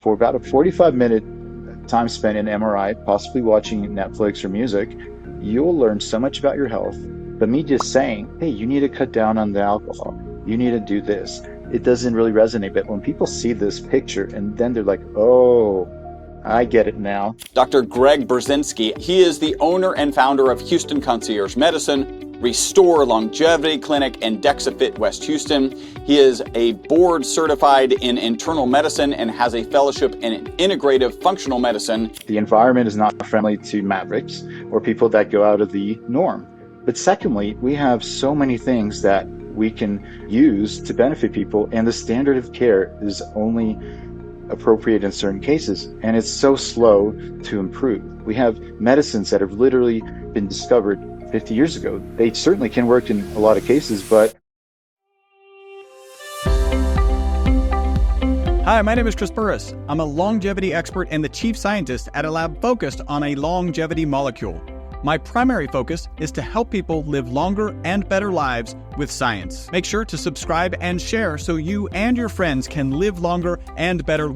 for about a 45-minute time spent in MRI, possibly watching Netflix or music, you'll learn so much about your health. But me just saying, hey, you need to cut down on the alcohol, you need to do this, it doesn't really resonate. But when people see this picture and then they're like, oh, I get it now. Dr. Greg Burzynski, he is the owner and founder of Houston Concierge Medicine, resTOR Longevity Clinic, and DexaFit West Houston. He is a board certified in internal medicine and has a fellowship in integrative functional medicine. The environment is not friendly to mavericks or people that go out of the norm. But secondly, we have so many things that we can use to benefit people, and the standard of care is only appropriate in certain cases, and it's so slow to improve. We have medicines that have literally been discovered 50 years ago. They certainly can work in a lot of cases, but... Hi, my name is Chris Burris. I'm a longevity expert and the chief scientist at a lab focused on a longevity molecule. My primary focus is to help people live longer and better lives with science. Make sure to subscribe and share so you and your friends can live longer and better,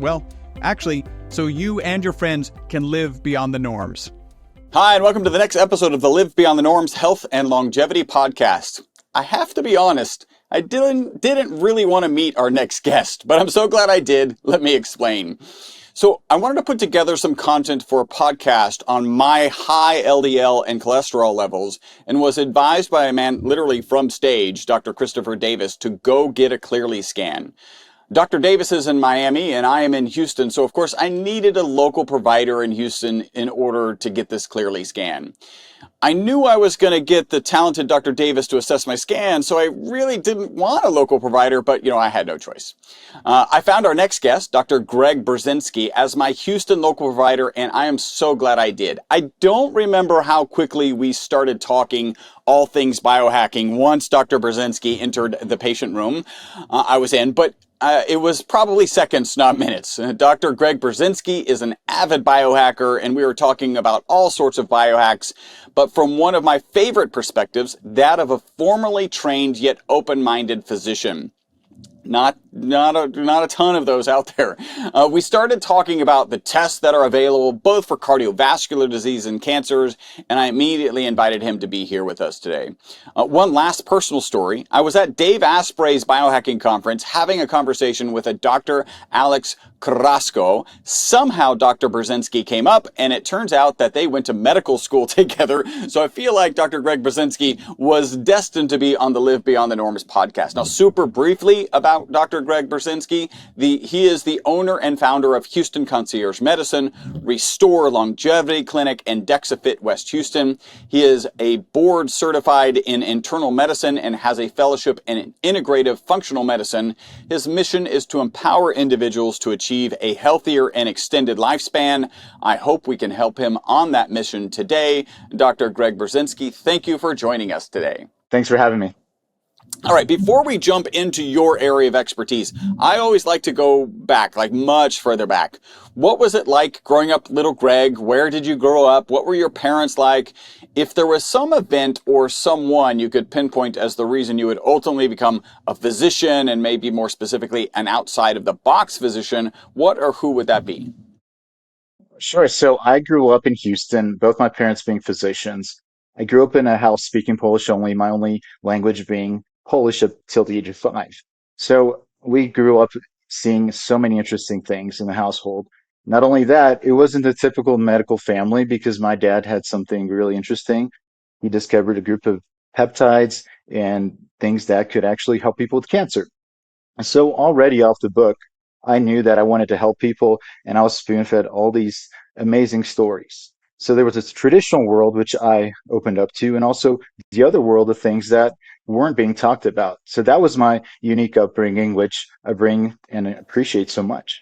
so you and your friends can live beyond the norms. Hi, and welcome to the next episode of the Live Beyond the Norms Health and Longevity Podcast. I have to be honest, I didn't really want to meet our next guest, but I'm so glad I did. Let me explain. So I wanted to put together some content for a podcast on my high LDL and cholesterol levels, and was advised by a man literally from stage, Dr. Christopher Davis, to go get a Clearly scan. Dr. Davis is in Miami and I am in Houston, so of course I needed a local provider in Houston in order to get this Clearly scan. I knew I was going to get the talented Dr. Davis to assess my scan, so I really didn't want a local provider, but I had no choice. I found our next guest, Dr. Greg Burzynski, as my Houston local provider, and I am so glad I did. I don't remember how quickly we started talking all things biohacking once Dr. Burzynski entered the patient room I was in, but it was probably seconds, not minutes. Dr. Greg Burzynski is an avid biohacker, and we were talking about all sorts of biohacks, but from one of my favorite perspectives, that of a formerly trained yet open-minded physician. Not a ton of those out there. We started talking about the tests that are available both for cardiovascular disease and cancers, and I immediately invited him to be here with us today. One last personal story. I was at Dave Asprey's biohacking conference having a conversation with a Dr. Alex Carrasco. Somehow Dr. Burzynski came up, and it turns out that they went to medical school together, so I feel like Dr. Greg Burzynski was destined to be on the Live Beyond the Norms podcast. Now, super briefly about Dr. Greg Burzynski, he is the owner and founder of Houston Concierge Medicine, resTOR Longevity Clinic, and DexaFit West Houston. He is a board certified in internal medicine and has a fellowship in integrative functional medicine. His mission is to empower individuals to achieve a healthier and extended lifespan. I hope we can help him on that mission today. Dr. Greg Burzynski, thank you for joining us today. Thanks for having me. All right, before we jump into your area of expertise, I always like to go back, like much further back. What was it like growing up little Greg? Where did you grow up? What were your parents like? If there was some event or someone you could pinpoint as the reason you would ultimately become a physician, and maybe more specifically an outside of the box physician, what or who would that be? Sure. So I grew up in Houston, both my parents being physicians. I grew up in a house speaking Polish only, my only language being Polish up till the age of 5. So we grew up seeing so many interesting things in the household. Not only that, it wasn't a typical medical family because my dad had something really interesting. He discovered a group of peptides and things that could actually help people with cancer. So already off the book, I knew that I wanted to help people, and I was spoon-fed all these amazing stories. So there was this traditional world, which I opened up to, and also the other world of things that weren't being talked about. So that was my unique upbringing, which I bring and appreciate so much.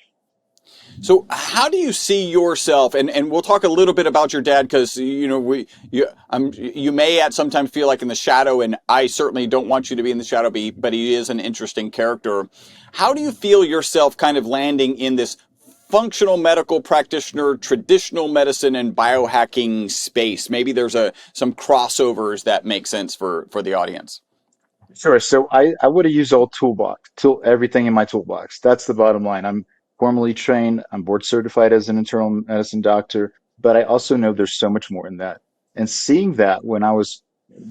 So how do you see yourself, and we'll talk a little bit about your dad, because you may at sometimes feel like in the shadow, and I certainly don't want you to be in the shadow, but he is an interesting character. How do you feel yourself kind of landing in this functional medical practitioner, traditional medicine, and biohacking space? Maybe there's some crossovers that make sense for the audience. Sure. So I would have used everything in my toolbox. That's the bottom line. I'm formally trained. I'm board certified as an internal medicine doctor, but I also know there's so much more in that. And seeing that when I was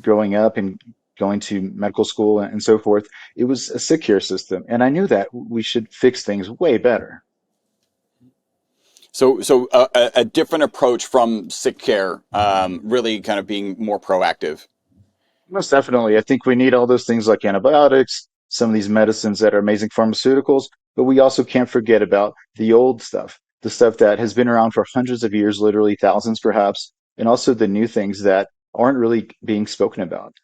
growing up and going to medical school and so forth, it was a sick care system. And I knew that we should fix things way better. So a different approach from sick care, really kind of being more proactive. Most definitely. I think we need all those things like antibiotics, some of these medicines that are amazing pharmaceuticals, but we also can't forget about the old stuff, the stuff that has been around for hundreds of years, literally thousands perhaps, and also the new things that aren't really being spoken about.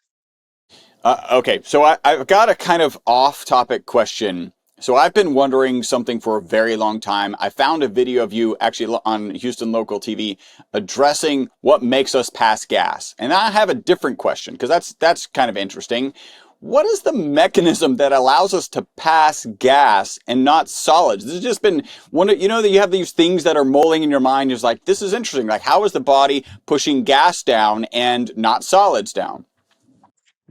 Okay, so I've got a kind of off-topic question. So I've been wondering something for a very long time. I found a video of you actually on Houston local TV addressing what makes us pass gas. And I have a different question because that's kind of interesting. What is the mechanism that allows us to pass gas and not solids? This has just been one of, that you have these things that are mulling in your mind. Is like, this is interesting. Like, how is the body pushing gas down and not solids down?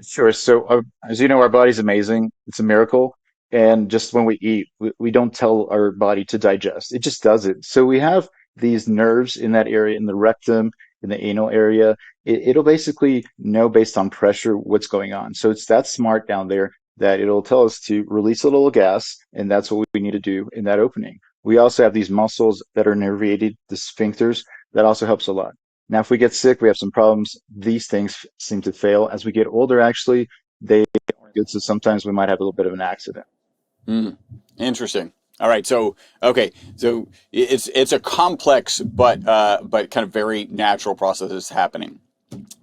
Sure. So, as you know, our body's amazing. It's a miracle. And just when we eat, we don't tell our body to digest. It just does it. So we have these nerves in that area, in the rectum, in the anal area. It'll basically know based on pressure what's going on. So it's that smart down there that it'll tell us to release a little gas, and that's what we need to do in that opening. We also have these muscles that are nervated, the sphincters. That also helps a lot. Now, if we get sick, we have some problems. These things seem to fail. As we get older, actually, they aren't good. So sometimes we might have a little bit of an accident. Mm, interesting. All right. So okay. So it's a complex but kind of very natural process that's happening.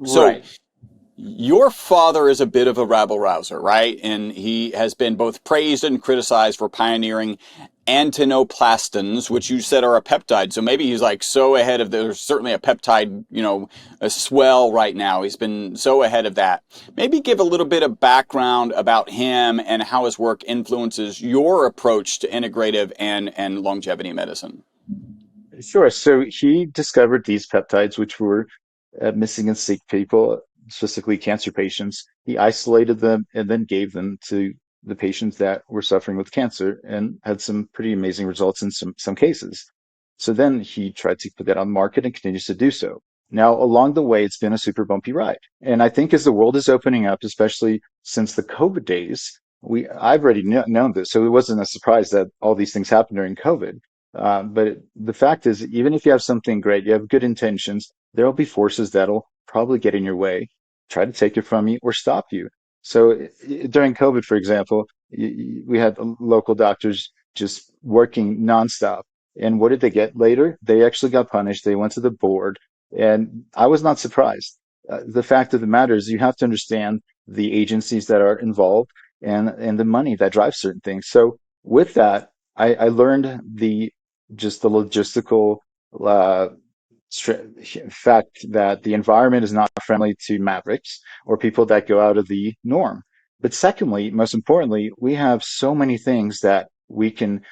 So Right. your father is a bit of a rabble rouser, right? And he has been both praised and criticized for pioneering antinoplastons, which you said are a peptide. So maybe he's like so ahead of, there's certainly a peptide, a swell right now. He's been so ahead of that. Maybe give a little bit of background about him and how his work influences your approach to integrative and longevity medicine. Sure. So he discovered these peptides, which were missing in sick people, specifically cancer patients. He isolated them and then gave them to the patients that were suffering with cancer and had some pretty amazing results in some cases. So then he tried to put that on the market and continues to do so. Now, along the way, it's been a super bumpy ride. And I think as the world is opening up, especially since the COVID days, I've already known this, so it wasn't a surprise that all these things happened during COVID. But the fact is, even if you have something great, you have good intentions, there will be forces that'll probably get in your way, try to take it from you, or stop you. So during COVID, for example, we had local doctors just working nonstop. And what did they get later? They actually got punished. They went to the board, and I was not surprised. The fact of the matter is, you have to understand the agencies that are involved and the money that drives certain things. So with that, I learned the logistical uh, fact that the environment is not friendly to mavericks or people that go out of the norm. But secondly, most importantly, we have so many things that we can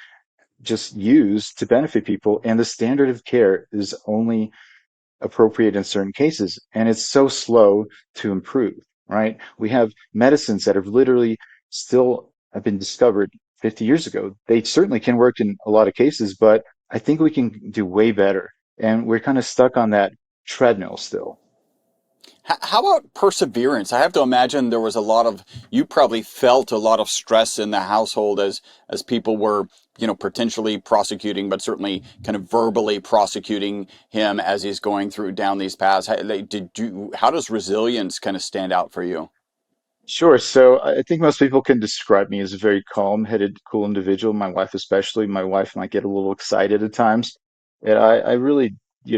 just use to benefit people, and the standard of care is only appropriate in certain cases, and it's so slow to improve, right? We have medicines that have literally still have been discovered 50 years ago. They certainly can work in a lot of cases, but I think we can do way better. And we're kind of stuck on that treadmill still. How about perseverance? I have to imagine there was a lot of, you probably felt a lot of stress in the household as people were, potentially prosecuting, but certainly kind of verbally prosecuting him as he's going through down these paths. How does resilience kind of stand out for you? Sure. So I think most people can describe me as a very calm-headed, cool individual. My wife, especially. My wife might get a little excited at times, and I really,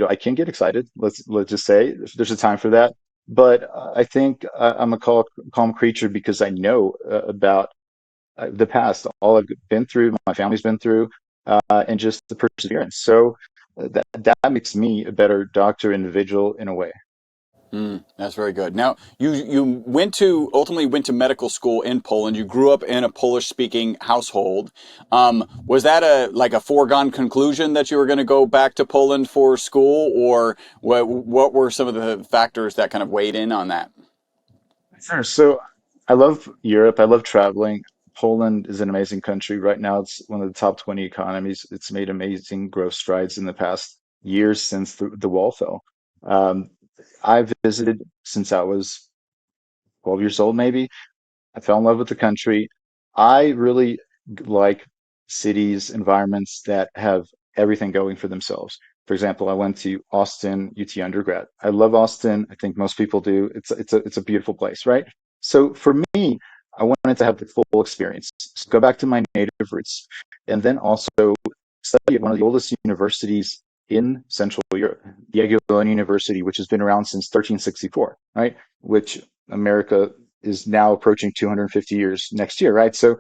I can get excited. Let's just say there's a time for that. But I think I'm a calm creature because I know about the past, all I've been through, my family's been through, and just the perseverance. So that makes me a better doctor, individual in a way. That's very good. Now, you ultimately went to medical school in Poland. You grew up in a Polish speaking household. Was that a foregone conclusion that you were going to go back to Poland for school, or what were some of the factors that kind of weighed in on that? Sure. So I love Europe. I love traveling. Poland is an amazing country. Right now, it's one of the top 20 economies. It's made amazing growth strides in the past years since the wall fell. Um, I visited since I was 12 years old, maybe. I fell in love with the country. I really like cities, environments that have everything going for themselves. For example, I went to Austin UT undergrad. I love Austin. I think most people do. It's a beautiful place, right? So for me, I wanted to have the full experience. So go back to my native roots, and then also study at one of the oldest universities in Central Europe, the Jagiellonian University, which has been around since 1364, right? Which America is now approaching 250 years next year, right? So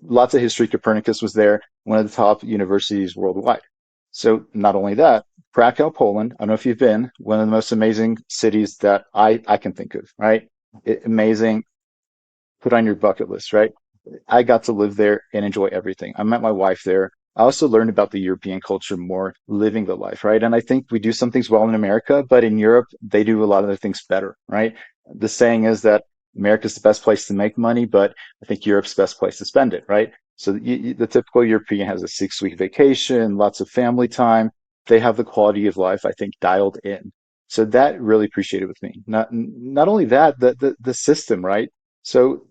lots of history. Copernicus was there, one of the top universities worldwide. So not only that, Krakow, Poland, I don't know if you've been, one of the most amazing cities that I can think of, right? Amazing, put on your bucket list, right? I got to live there and enjoy everything. I met my wife there. I also learned about the European culture more, living the life, right? And I think we do some things well in America, but in Europe, they do a lot of the things better, right? The saying is that America's the best place to make money, but I think Europe's the best place to spend it, right? So the typical European has a 6 week vacation, lots of family time. They have the quality of life, I think, dialed in. So that really appreciated with me. Not only that, the system, right? So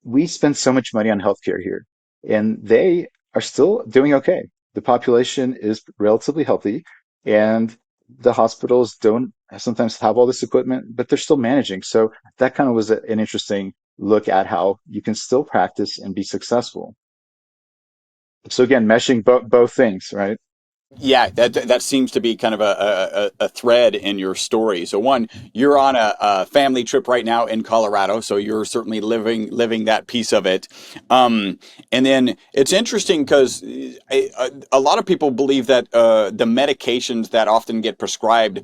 we spend so much money on healthcare here, and they are still doing okay. The population is relatively healthy, and the hospitals don't sometimes have all this equipment, but they're still managing. So that kind of was an interesting look at how you can still practice and be successful. So again, meshing both things, right? Yeah, that seems to be kind of a thread in your story. So one, you're on a family trip right now in Colorado, so you're certainly living that piece of it. And then it's interesting because a lot of people believe that the medications that often get prescribed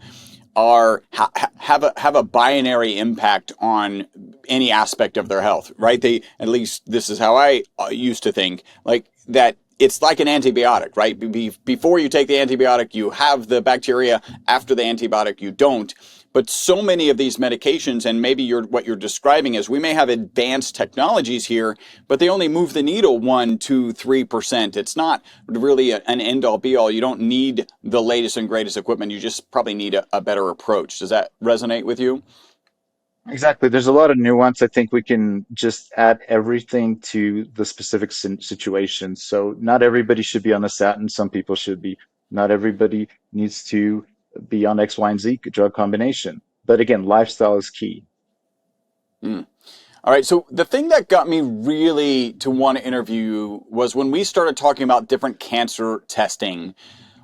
are have a binary impact on any aspect of their health, right? They, at least this is how I used to think, like that it's like an antibiotic, right? Before you take the antibiotic, you have the bacteria. After the antibiotic, you don't. But so many of these medications, and maybe what you're describing is we may have advanced technologies here, but they only move the needle 1, 2, 3%. It's not really an end all be all. You don't need the latest and greatest equipment. You just probably need a better approach. Does that resonate with you? Exactly. There's a lot of nuance. I think we can just add everything to the specific situation. So not everybody should be on a statin. Some people should be. Not everybody needs to be on X, Y, and Z drug combination. But again, lifestyle is key. Mm. All right. So the thing that got me really to want to interview you was when we started talking about different cancer testing.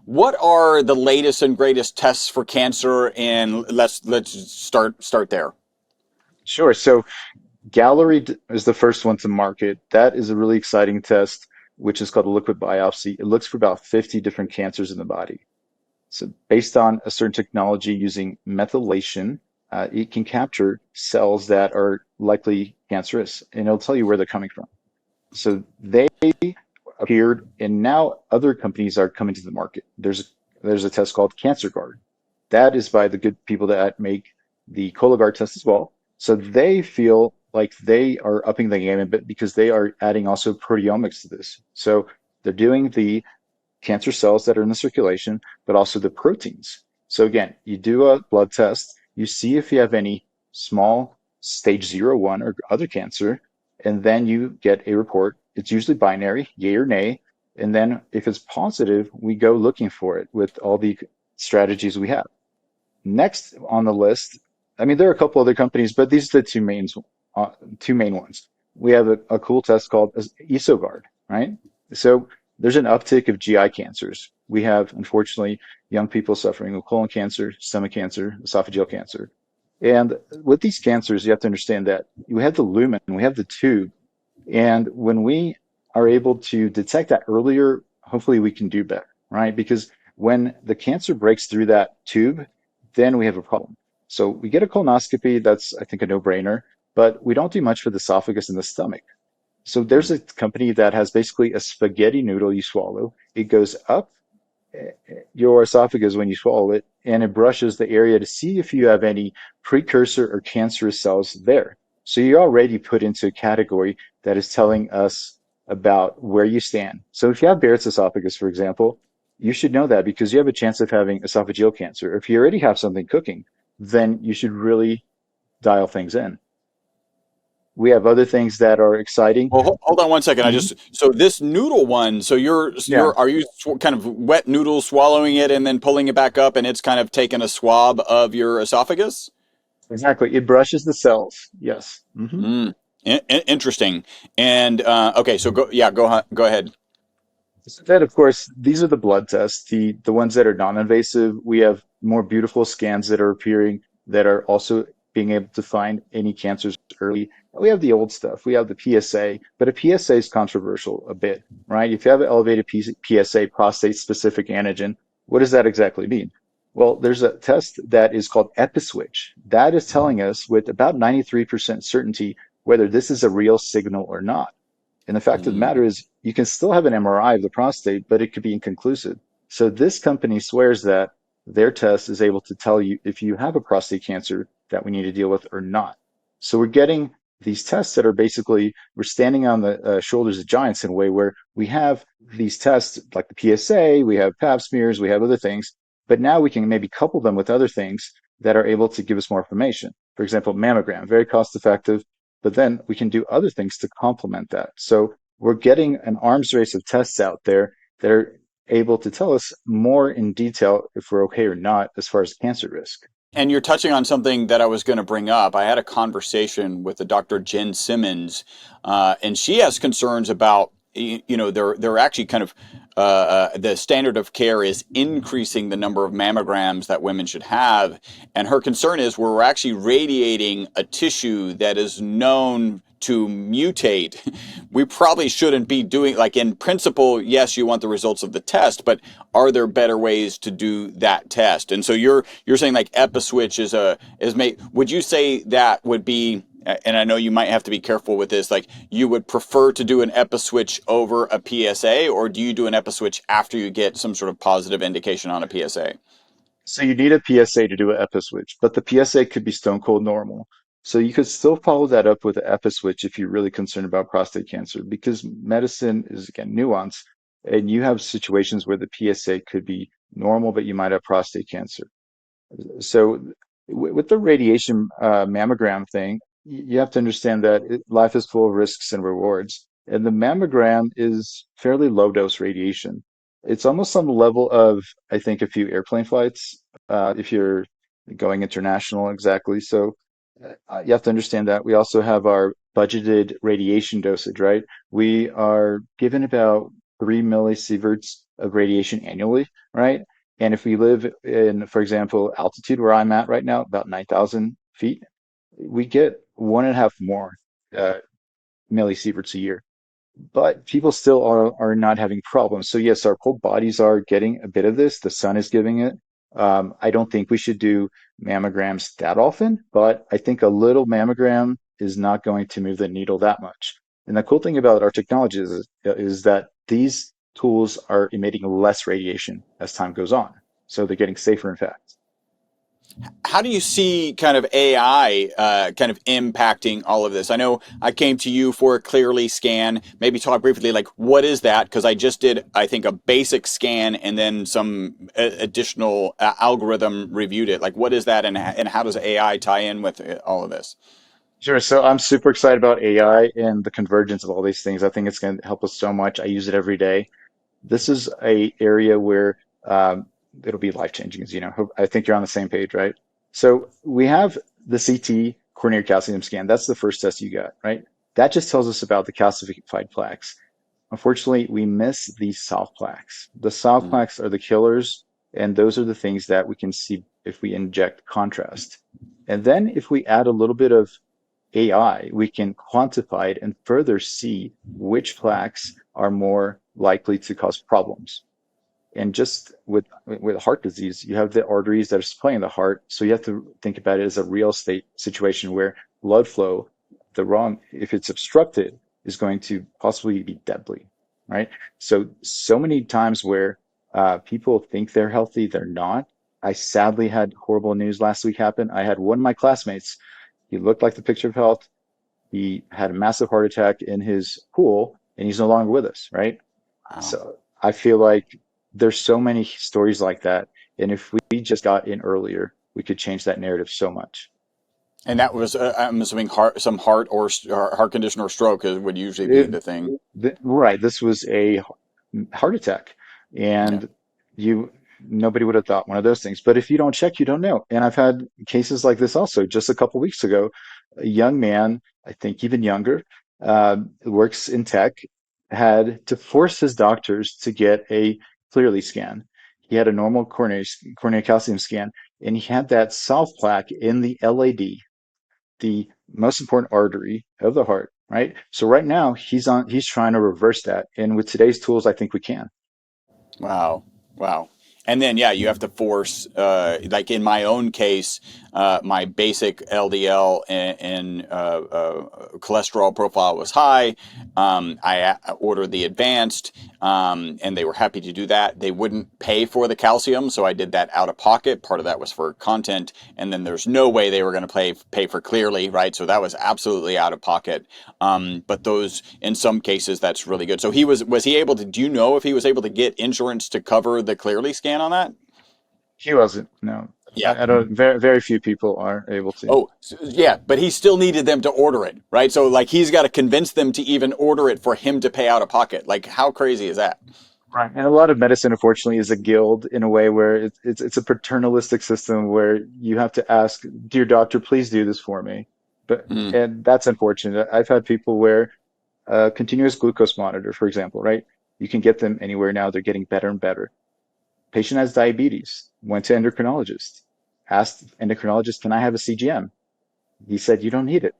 What are the latest and greatest tests for cancer? And let's start there. Sure. So Gallery is the first one to market. That is a really exciting test, which is called a liquid biopsy. It looks for about 50 different cancers in the body. So based on a certain technology using methylation, it can capture cells that are likely cancerous, and it'll tell you where they're coming from. So they appeared, and now other companies are coming to the market. There's a test called CancerGuard. That is by the good people that make the Cologuard test as well. So they feel like they are upping the game a bit because they are adding also proteomics to this. So they're doing the cancer cells that are in the circulation, but also the proteins. So again, you do a blood test, you see if you have any small stage 0, 1 or other cancer, and then you get a report. It's usually binary, yay or nay. And then if it's positive, we go looking for it with all the strategies we have. Next on the list, I mean, there are a couple other companies, but these are the two main ones. We have a cool test called EsoGuard, right? So there's an uptick of GI cancers. We have, unfortunately, young people suffering with colon cancer, stomach cancer, esophageal cancer. And with these cancers, you have to understand that we have the lumen, we have the tube, and when we are able to detect that earlier, hopefully we can do better, right? Because when the cancer breaks through that tube, then we have a problem. So we get a colonoscopy, that's, I think, a no-brainer, but we don't do much for the esophagus and the stomach. So there's a company that has basically a spaghetti noodle you swallow. It goes up your esophagus when you swallow it, and it brushes the area to see if you have any precursor or cancerous cells there. So you're already put into a category that is telling us about where you stand. So if you have Barrett's esophagus, for example, you should know that because you have a chance of having esophageal cancer. If you already have something cooking, then you should really dial things in. We have other things that are exciting. Well, hold on one second. Mhm. So this noodle one. So Yeah, are you kind of wet noodle swallowing it and then pulling it back up, and it's kind of taking a swab of your esophagus? exactly. It brushes the cells. Yes. Hmm. Mm. Interesting. And okay, so go ahead. So then, of course, these are the blood tests, the ones that are non-invasive. We have more beautiful scans that are appearing that are also being able to find any cancers early. We have the old stuff. We have the PSA, but a PSA is controversial a bit, right? If you have an elevated PSA, prostate-specific antigen, what does that exactly mean? Well, there's a test that is called EpiSwitch. That is telling us with about 93% certainty whether this is a real signal or not. And the fact of the Mm. matter is, you can still have an MRI of the prostate, but it could be inconclusive. So this company swears that their test is able to tell you if you have a prostate cancer that we need to deal with or not. So we're getting these tests that are basically, we're standing on the shoulders of giants in a way where we have these tests like the PSA, we have pap smears, we have other things, but now we can maybe couple them with other things that are able to give us more information. For example, mammogram, very cost effective, but then we can do other things to complement that. So we're getting an arms race of tests out there that are able to tell us more in detail if we're okay or not as far as cancer risk. And you're touching on something that I was going to bring up. I had a conversation with the Dr. Jen Simmons, and she has concerns about they're actually kind of the standard of care is increasing the number of mammograms that women should have, and her concern is we're actually radiating a tissue that is known to mutate. We probably shouldn't be doing, like, in principle, yes, you want the results of the test, but are there better ways to do that test? And so you're saying like EpiSwitch is made. Would you say that would be, and I know you might have to be careful with this, like you would prefer to do an EpiSwitch over a PSA, or do you do an EpiSwitch after you get some sort of positive indication on a PSA? So you need a PSA to do an EpiSwitch, but the PSA could be stone cold normal. So you could still follow that up with an EpiSwitch if you're really concerned about prostate cancer, because medicine is again nuance, and you have situations where the PSA could be normal, but you might have prostate cancer. So with the radiation mammogram thing, you have to understand that life is full of risks and rewards. And the mammogram is fairly low dose radiation. It's almost on the level of, I think, a few airplane flights, if you're going international, exactly. So you have to understand that. We also have our budgeted radiation dosage, right? We are given about 3 millisieverts of radiation annually, right? And if we live in, for example, altitude where I'm at right now, about 9,000 feet, we get one and a half more uh, millisieverts a year. But people still are not having problems. So yes, our whole bodies are getting a bit of this. The sun is giving it. I don't think we should do mammograms that often, but I think a little mammogram is not going to move the needle that much. And the cool thing about our technology is that these tools are emitting less radiation as time goes on. So they're getting safer, in fact. How do you see kind of AI kind of impacting all of this? I know I came to you for a Clearly scan. Maybe talk briefly, like, what is that? Because I just did, I think, a basic scan and then some additional algorithm reviewed it. Like, what is that, and how does AI tie in with all of this? Sure. So I'm super excited about AI and the convergence of all these things. I think it's going to help us so much. I use it every day. This is a area where it'll be life changing, as you know. I think you're on the same page, right? So we have the CT coronary calcium scan. That's the first test you got, right? That just tells us about the calcified plaques. Unfortunately, we miss the soft plaques. The soft Mm. plaques are the killers, and those are the things that we can see if we inject contrast. And then if we add a little bit of AI, we can quantify it and further see which plaques are more likely to cause problems. And just with heart disease, you have the arteries that are supplying the heart, so you have to think about it as a real estate situation where blood flow, if it's obstructed, is going to possibly be deadly, right? So many times where people think they're healthy, they're not. I sadly had horrible news last week happen. I had one of my classmates. He looked like the picture of health. He had a massive heart attack in his pool, and he's no longer with us, right? Wow. So I feel like there's so many stories like that, and if we just got in earlier, we could change that narrative so much. And that was, I'm assuming, some heart or heart condition or stroke would usually be It, the thing. right, this was a heart attack, Yeah. and you nobody would have thought one of those things. But if you don't check, you don't know. And I've had cases like this also. Just a couple weeks ago, a young man, I think even younger, works in tech, had to force his doctors to get a Clearly scan. He had a normal coronary calcium scan, and he had that soft plaque in the LAD, the most important artery of the heart, right? So right now he's trying to reverse that. And with today's tools, I think we can. Wow. Wow. And then, yeah, you have to force, like in my own case, my basic LDL and cholesterol profile was high. I ordered the advanced, and they were happy to do that. They wouldn't pay for the calcium, so I did that out of pocket. Part of that was for content, and then there's no way they were going to pay for Clearly, right? So that was absolutely out of pocket. But those, in some cases, that's really good. So was he able to? Do you know if he was able to get insurance to cover the Clearly scan on that? He wasn't. No, Yeah. I don't. Very few people are able to. Oh, yeah, but he still needed them to order it, right? So like he's got to convince them to even order it for him to pay out of pocket. Like how crazy is that? Right. And a lot of medicine, unfortunately, is a guild in a way where it's a paternalistic system where you have to ask, dear doctor, please do this for me. But Mm, and that's unfortunate. I've had people where continuous glucose monitor, for example, right? You can get them anywhere now. They're getting better and better. Patient has diabetes, went to endocrinologist, asked endocrinologist, can I have a CGM? He said, you don't need it.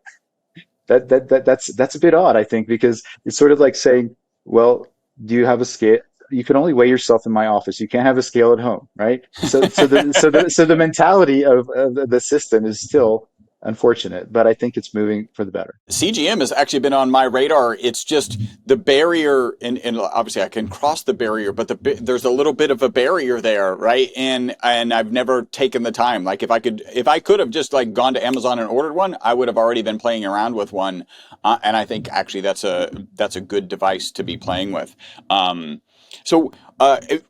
That's a bit odd, I think, because it's sort of like saying, well, do you have a scale? You can only weigh yourself in my office. You can't have a scale at home, right? So the mentality of the system is still unfortunate, but I think it's moving for the better. CGM has actually been on my radar. It's just the barrier, and obviously I can cross the barrier, but there's a little bit of a barrier there, right? And I've never taken the time. Like if I could have just like gone to Amazon and ordered one, I would have already been playing around with one. And I think actually that's a good device to be playing with. So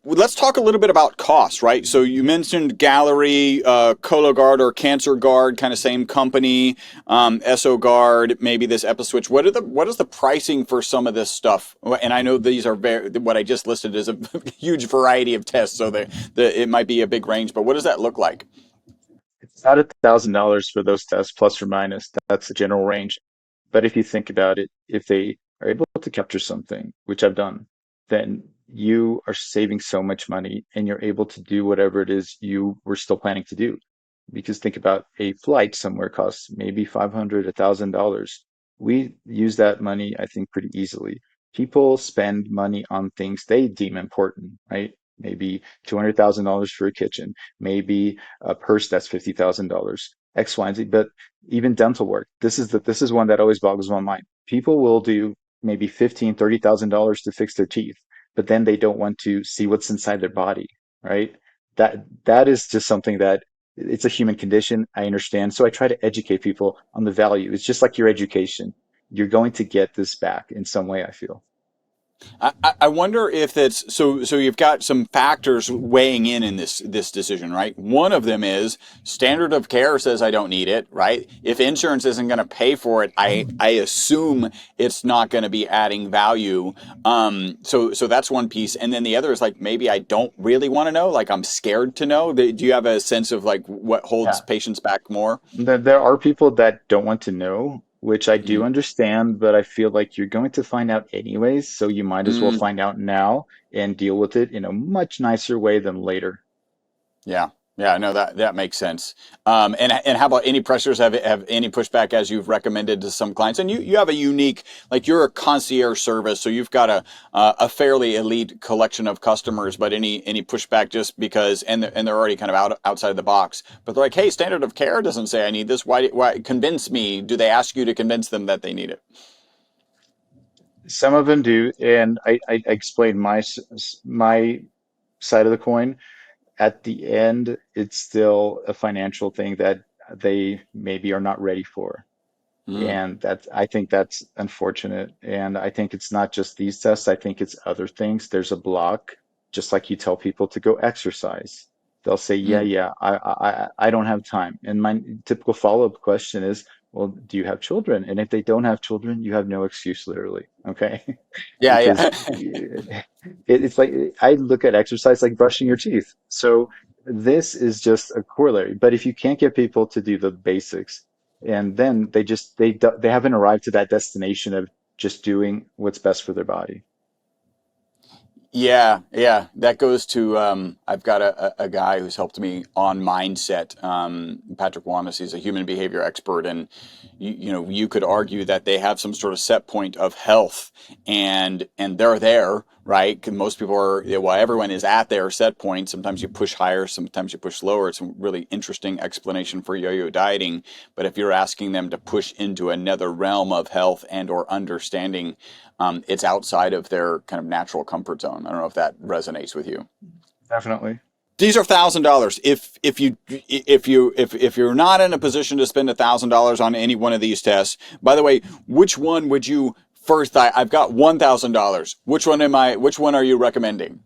let's talk a little bit about cost, right? So you mentioned Gallery, Cologuard or Cancer Guard, kind of same company, EsoGuard, maybe this EpiSwitch. What is the pricing for some of this stuff? And I know these are what I just listed is a huge variety of tests, so it might be a big range. But what does that look like? It's about $1,000 for those tests, plus or minus. That's the general range. But if you think about it, if they are able to capture something, which I've done, then you are saving so much money and you're able to do whatever it is you were still planning to do. Because think about a flight somewhere costs maybe 500, $1,000. We use that money, I think, pretty easily. People spend money on things they deem important, right? Maybe $200,000 for a kitchen, maybe a purse that's $50,000, X, Y, and Z. But even dental work, this is one that always boggles my mind. People will do maybe 15, $30,000 to fix their teeth, but then they don't want to see what's inside their body, right? That is just something that it's a human condition. I understand. So I try to educate people on the value. It's just like your education. You're going to get this back in some way, I feel. I wonder if that's so. So you've got some factors weighing in this decision, right? One of them is standard of care says I don't need it, right? If insurance isn't going to pay for it, I assume it's not going to be adding value. So that's one piece, and then the other is like maybe I don't really want to know, like I'm scared to know. Do you have a sense of like what holds Yeah. patients back more? There are people that don't want to know, which I do Mm. understand, but I feel like you're going to find out anyways, so you might as well Mm. find out now and deal with it in a much nicer way than later. Yeah. Yeah, no, that makes sense. And how about any pressures? Have any pushback as you've recommended to some clients? And you have a unique, like you're a concierge service, so you've got a fairly elite collection of customers. But any pushback just because, and they're already kind of outside the box. But they're like, hey, standard of care doesn't say I need this. Why convince me? Do they ask you to convince them that they need it? Some of them do, and I explained my side of the coin. At the end, it's still a financial thing that they maybe are not ready for. Mm. And I think that's unfortunate. And I think it's not just these tests. I think it's other things. There's a block, just like you tell people to go exercise. They'll say, Mm. I don't have time. And my typical follow-up question is, well, do you have children? And if they don't have children, you have no excuse, literally. Okay. Yeah, Because yeah. it's like I look at exercise like brushing your teeth. So this is just a corollary. But if you can't get people to do the basics, and then they haven't arrived to that destination of just doing what's best for their body. Yeah, yeah, that goes to I've got a guy who's helped me on mindset. Patrick Wallace, he's a human behavior expert, and you could argue that they have some sort of set point of health, and they're there, right? 'Cause most people are, yeah, well, everyone is at their set point. Sometimes you push higher, sometimes you push lower. It's a really interesting explanation for yo-yo dieting. But if you're asking them to push into another realm of health and or understanding, it's outside of their kind of natural comfort zone. I don't know if that resonates with you. Definitely. These are $1,000. If you're not in a position to spend $1,000 on any one of these tests, by the way, which one would you first? I've got $1,000. Which one are you recommending?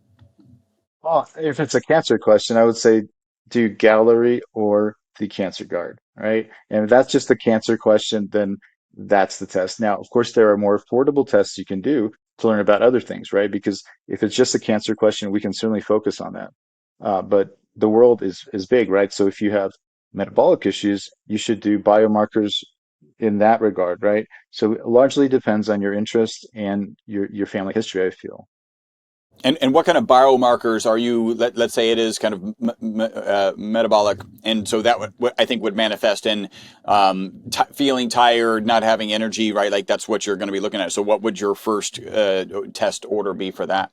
Well, if it's a cancer question, I would say do Gallery or the Cancer Guard, right? And if that's just a cancer question, then that's the test. Now, of course, there are more affordable tests you can do to learn about other things, right? Because if it's just a cancer question, we can certainly focus on that. But the world is big, right? So if you have metabolic issues, you should do biomarkers in that regard, right? So it largely depends on your interest and your family history, I feel. And what kind of biomarkers are you? Let's say it is kind of metabolic, and so that I think would manifest in feeling tired, not having energy, right? Like that's what you're going to be looking at. So what would your first test order be for that?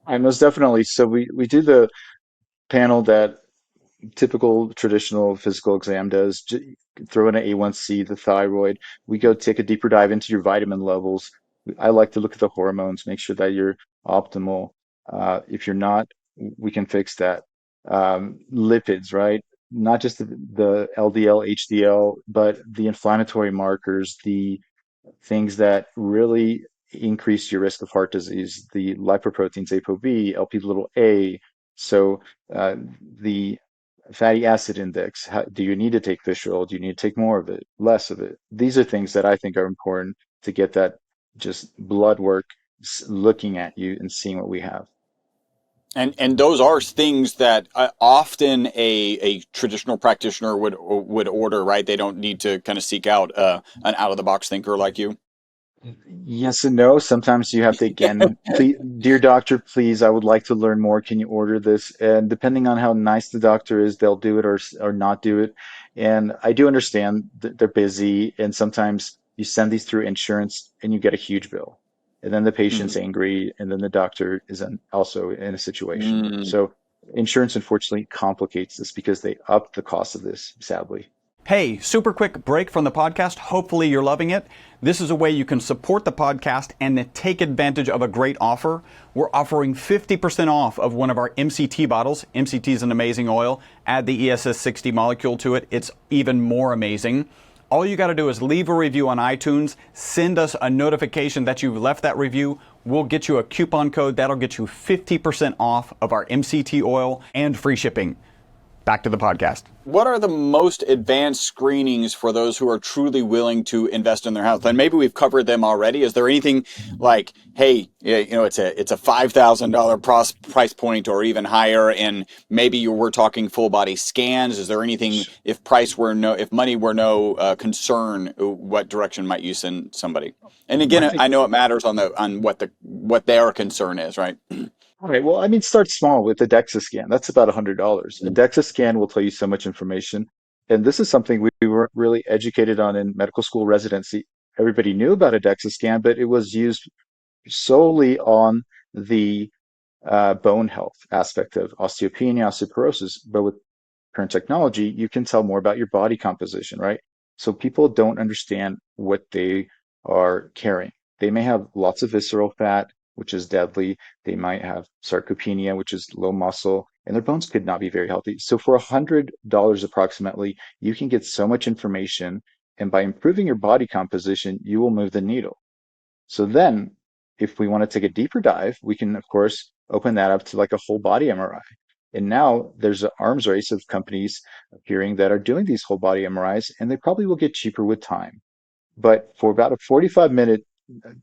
I most definitely. So we do the panel that typical traditional physical exam does. Throw in an A1C, the thyroid. We go take a deeper dive into your vitamin levels. I like to look at the hormones, make sure that you're optimal. If you're not, we can fix that. Lipids, right? Not just the LDL, HDL, but the inflammatory markers, the things that really increase your risk of heart disease, the lipoproteins, ApoB, LP little a. So the fatty acid index, do you need to take fish oil? Do you need to take more of it, less of it? These are things that I think are important to get that just blood work looking at you and seeing what we have. And those are things that often a traditional practitioner would order, right? They don't need to kind of seek out an out of the box thinker like you. Yes and no. Sometimes you have to, again, please, dear doctor, please, I would like to learn more. Can you order this? And depending on how nice the doctor is, they'll do it or not do it. And I do understand that they're busy, and sometimes you send these through insurance and you get a huge bill. And then the patient's Mm-hmm. angry, and then the doctor is also in a situation. Mm. So insurance unfortunately complicates this because they up the cost of this, sadly. Hey, super quick break from the podcast. Hopefully you're loving it. This is a way you can support the podcast and take advantage of a great offer. We're offering 50% off of one of our MCT bottles. MCT is an amazing oil. Add the ESS 60 molecule to it. It's even more amazing. All you got to do is leave a review on iTunes, send us a notification that you've left that review. We'll get you a coupon code that'll get you 50% off of our MCT oil and free shipping. Back to the podcast. What are the most advanced screenings for those who are truly willing to invest in their health? And maybe we've covered them already. Is there anything like, hey, it's a $5,000 price point or even higher, and maybe we're talking full body scans? Is there anything, if money were no concern, what direction might you send somebody? And I again, think I know it matters on what their concern is, right? All right. Well, I mean, start small with a DEXA scan. That's about $100. A DEXA scan will tell you so much information. And this is something we weren't really educated on in medical school residency. Everybody knew about a DEXA scan, but it was used solely on the bone health aspect of osteopenia, osteoporosis. But with current technology, you can tell more about your body composition, right? So people don't understand what they are carrying. They may have lots of visceral fat, which is deadly. They might have sarcopenia, which is low muscle, and their bones could not be very healthy. So for $100 approximately, you can get so much information And by improving your body composition, you will move the needle. So then, if we want to take a deeper dive, we can, of course, open that up to like a whole body MRI. And now there's an arms race of companies appearing that are doing these whole body MRIs, and they probably will get cheaper with time. But for about a 45-minute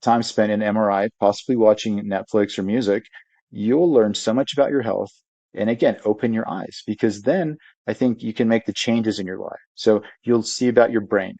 time spent in MRI, possibly watching Netflix or music, you'll learn so much about your health. And again, open your eyes because then I think you can make the changes in your life. So you'll see about your brain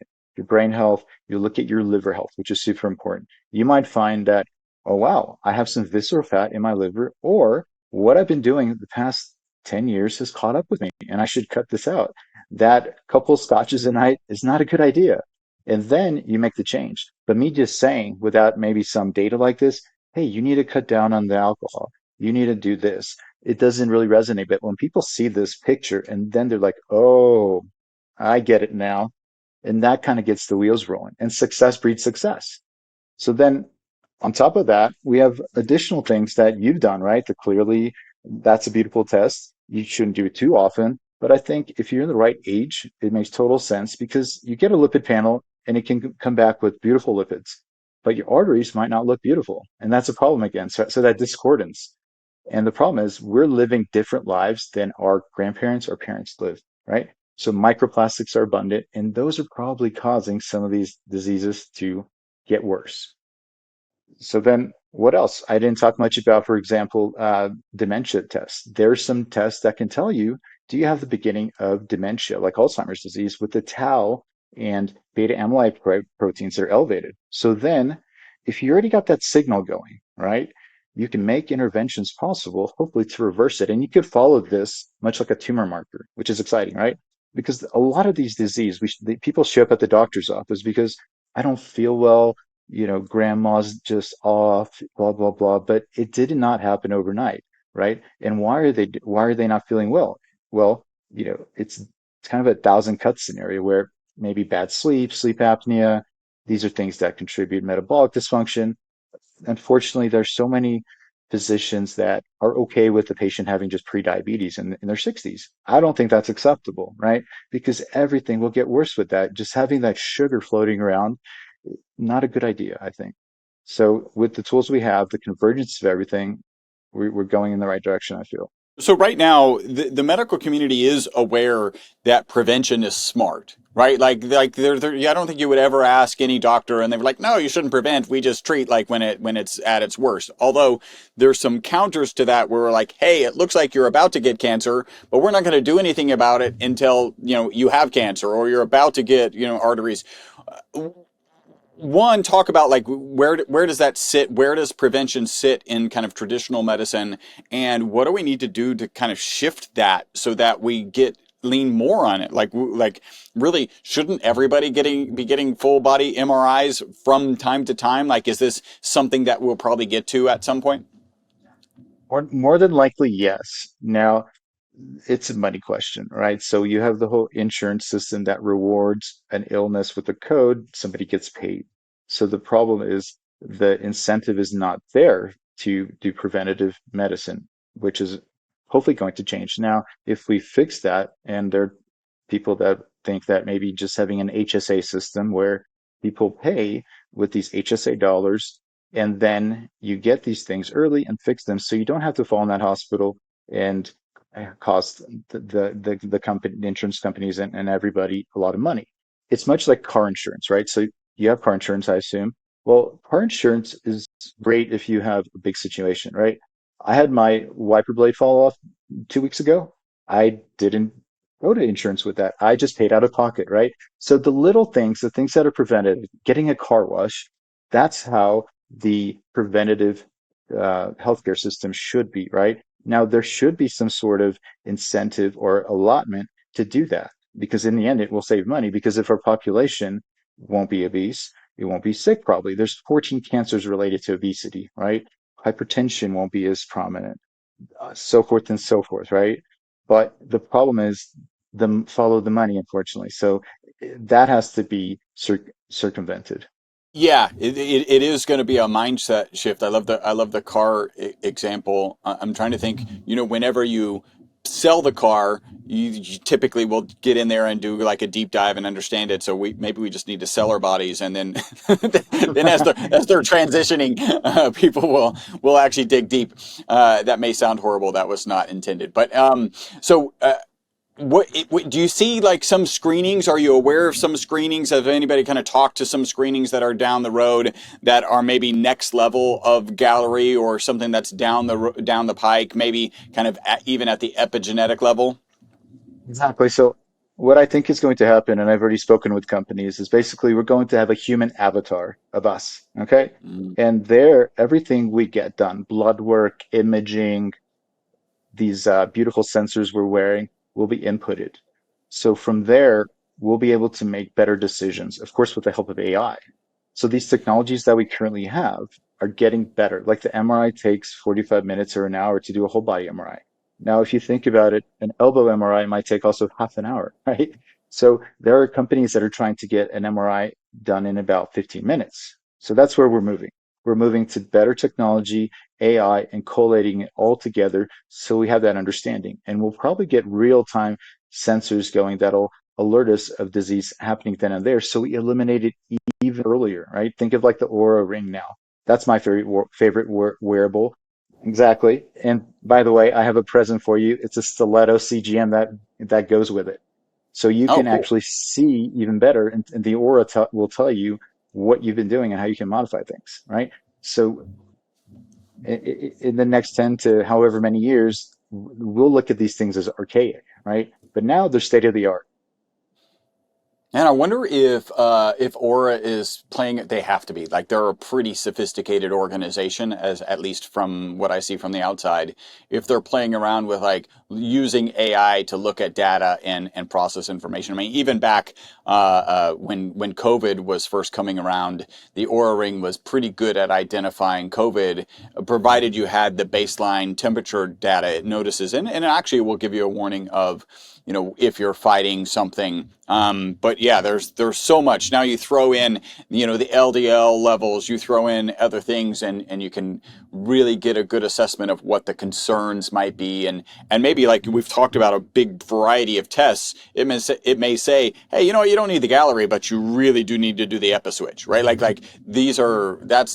health, you'll look at your liver health, which is super important. You might find that, oh, wow, I have some visceral fat in my liver, or what I've been doing the past 10 years has caught up with me and I should cut this out. That couple scotches a night is not a good idea. And then you make the change. But me just saying, without maybe some data like this, hey, you need to cut down on the alcohol. You need to do this. It doesn't really resonate. But when people see this picture and then they're like, oh, I get it now. And that kind of gets the wheels rolling. And success breeds success. So then on top of that, we have additional things that you've done, right? The clearly, that's a beautiful test. You shouldn't do it too often. But I think if you're in the right age, it makes total sense because you get a lipid panel and it can come back with beautiful lipids, but your arteries might not look beautiful. And that's a problem again. So that discordance. And the problem is we're living different lives than our grandparents or parents lived, right? So microplastics are abundant, and those are probably causing some of these diseases to get worse. So then what else? I didn't talk much about, for example, dementia tests. There's some tests that can tell you, do you have the beginning of dementia, like Alzheimer's disease, with the tau and beta amyloid proteins that are elevated. So then, if you already got that signal going, right, you can make interventions possible, hopefully to reverse it. And you could follow this much like a tumor marker, which is exciting, right? Because a lot of these diseases, people show up at the doctor's office because I don't feel well, grandma's just off, blah, blah, blah. But it did not happen overnight, right? And why are they not feeling well? Well, it's kind of a thousand cut scenario where maybe bad sleep, sleep apnea, these are things that contribute metabolic dysfunction. Unfortunately, there's so many physicians that are okay with the patient having just pre-diabetes in their 60s. I don't think that's acceptable, right? Because everything will get worse with that. Just having that sugar floating around, not a good idea, I think. So with the tools we have, the convergence of everything, we're going in the right direction, I feel. So right now, the medical community is aware that prevention is smart, right? Like I don't think you would ever ask any doctor and they were like, no, you shouldn't prevent. We just treat like when it's at its worst. Although there's some counters to that where we're like, hey, it looks like you're about to get cancer, but we're not going to do anything about it until, you have cancer or you're about to get, arteries. One, talk about like where does that sit? Where does prevention sit in kind of traditional medicine, and what do we need to do to kind of shift that so that we lean more on it? Like really, shouldn't everybody be getting full body MRIs from time to time? Like, is this something that we'll probably get to at some point? Or more than likely, yes. Now, it's a money question, right? So you have the whole insurance system that rewards an illness with a code, somebody gets paid. So the problem is the incentive is not there to do preventative medicine, which is hopefully going to change. Now, if we fix that, and there are people that think that maybe just having an HSA system where people pay with these HSA dollars, and then you get these things early and fix them so you don't have to fall in that hospital and cost the company, the insurance companies, and everybody a lot of money. It's much like car insurance, right? So you have car insurance, I assume. Well, car insurance is great if you have a big situation, right? I had my wiper blade fall off 2 weeks ago. I didn't go to insurance with that. I just paid out of pocket, right? So the little things, the things that are prevented, getting a car wash, that's how the preventative healthcare system should be, right? Now, there should be some sort of incentive or allotment to do that because in the end, it will save money. Because if our population won't be obese, it won't be sick probably. There's 14 cancers related to obesity, right? Hypertension won't be as prominent, so forth and so forth, right? But the problem is follow the money, unfortunately. So that has to be circumvented. Yeah, it is going to be a mindset shift. I love the car example. I'm trying to think, whenever you sell the car, you typically will get in there and do like a deep dive and understand it. So maybe we just need to sell our bodies, and then then as they're transitioning, people will actually dig deep. That may sound horrible. That was not intended. But so. Do you see like some screenings? Are you aware of some screenings? Have anybody kind of talked to some screenings that are down the road that are maybe next level of Gallery, or something that's down the pike, maybe kind of even at the epigenetic level? Exactly. So what I think is going to happen, and I've already spoken with companies, is basically we're going to have a human avatar of us. Okay. Mm. And there, everything we get done, blood work, imaging, these beautiful sensors we're wearing will be inputted. So from there, we'll be able to make better decisions, of course, with the help of AI. So these technologies that we currently have are getting better. Like the MRI takes 45 minutes or an hour to do a whole body MRI. Now, if you think about it, an elbow MRI might take also half an hour, right? So there are companies that are trying to get an MRI done in about 15 minutes. So that's where we're moving. We're moving to better technology, AI, and collating it all together so we have that understanding. And we'll probably get real-time sensors going that'll alert us of disease happening then and there. So we eliminate it even earlier, right? Think of like the Aura ring now. That's my favorite wearable. Exactly. And by the way, I have a present for you. It's a stiletto CGM that goes with it. So you Oh, can cool. actually see even better, and the Aura will tell you what you've been doing and how you can modify things, right? So in the next 10 to however many years, we'll look at these things as archaic, right? But now they're state of the art. And I wonder if Aura is playing. They have to be, like, they're a pretty sophisticated organization, as at least from what I see from the outside. If they're playing around with like using AI to look at data and process information. I mean, even back when COVID was first coming around, the Aura Ring was pretty good at identifying COVID, provided you had the baseline temperature data it notices, and it actually will give you a warning of, if you're fighting something. But yeah, there's so much. Now you throw in, the LDL levels, you throw in other things, and you can really get a good assessment of what the concerns might be. And maybe, like we've talked about, a big variety of tests. It may say, hey, you don't need the Gallery, but you really do need to do the EpiSwitch, right? Like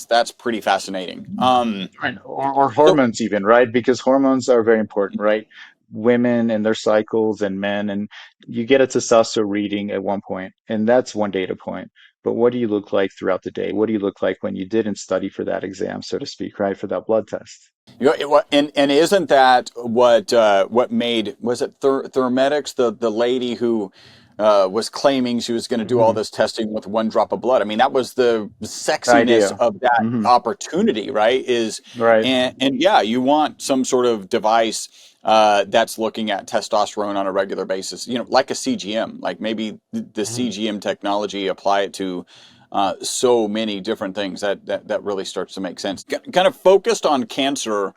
that's pretty fascinating. Right. Or So hormones even, right? Because hormones are very important, right? Women and their cycles and men, and you get a testosterone reading at one point, and that's one data point. But what do you look like throughout the day? What do you look like when you didn't study for that exam, so to speak, right? For that blood test. and isn't that what made, was it Thermetics, the lady who was claiming she was going to do all Hmm. this testing with one drop of blood? I mean, that was the The sexiness idea. of that Hmm. opportunity, right? Right. And yeah, you want some sort of device that's looking at testosterone on a regular basis, like a CGM, like maybe the Mhm. CGM technology, apply it to so many different things that really starts to make sense. Kind of focused on cancer,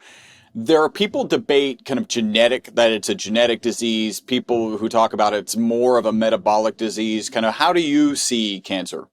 there are people debate kind of that it's a genetic disease. People who talk about it's more of a metabolic disease. Kind of, how do you see cancer?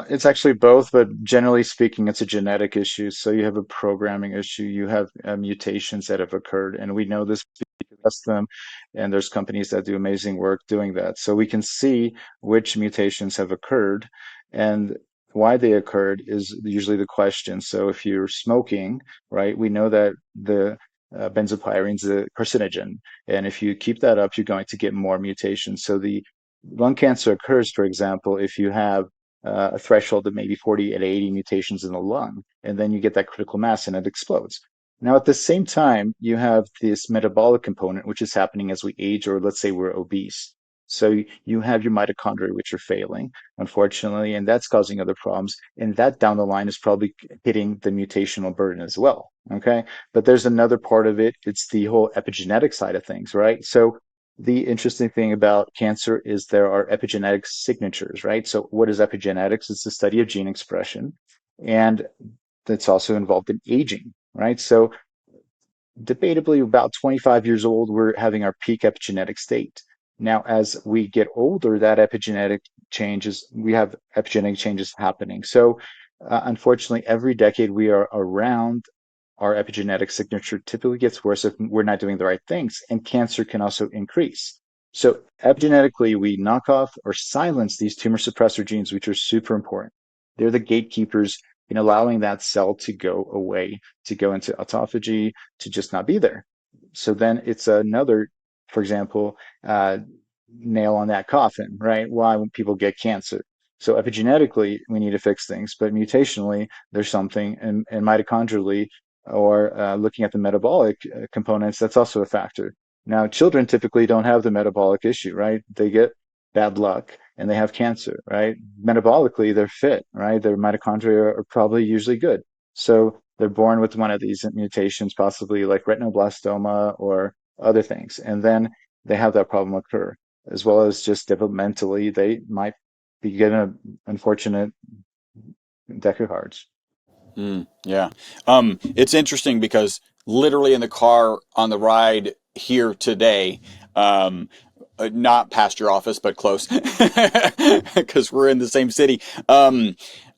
It's actually both, but generally speaking, it's a genetic issue. So you have a programming issue, you have mutations that have occurred, and we know this because we test them, and there's companies that do amazing work doing that. So we can see which mutations have occurred, and why they occurred is usually the question. So if you're smoking, right, we know that the benzopyrene is a carcinogen, and if you keep that up, you're going to get more mutations. So the lung cancer occurs, for example, if you have a threshold of maybe 40 and 80 mutations in the lung, and then you get that critical mass and it explodes. Now, at the same time, you have this metabolic component, which is happening as we age, or let's say we're obese. So you have your mitochondria, which are failing, unfortunately, and that's causing other problems. And that down the line is probably hitting the mutational burden as well. Okay. But there's another part of it. It's the whole epigenetic side of things, right? So the interesting thing about cancer is there are epigenetic signatures, right? So what is epigenetics? It's the study of gene expression, and that's also involved in aging, right? So debatably about 25 years old, we're having our peak epigenetic state. Now, as we get older, that epigenetic changes, we have epigenetic changes happening. So unfortunately, every decade we are around, our epigenetic signature typically gets worse if we're not doing the right things, and cancer can also increase. So epigenetically, we knock off or silence these tumor suppressor genes, which are super important. They're the gatekeepers in allowing that cell to go away, to go into autophagy, to just not be there. So then it's another, for example, nail on that coffin, right? Why when people get cancer. So epigenetically, we need to fix things, but mutationally, there's something, and mitochondrially, or looking at the metabolic components, that's also a factor. Now, children typically don't have the metabolic issue, right? They get bad luck and they have cancer, right? Metabolically, they're fit, right? Their mitochondria are probably usually good. So they're born with one of these mutations, possibly like retinoblastoma or other things. And then they have that problem occur, as well as just developmentally, they might be given an unfortunate deck of cards. Yeah. It's interesting because literally in the car on the ride here today, not past your office, but close, because we're in the same city.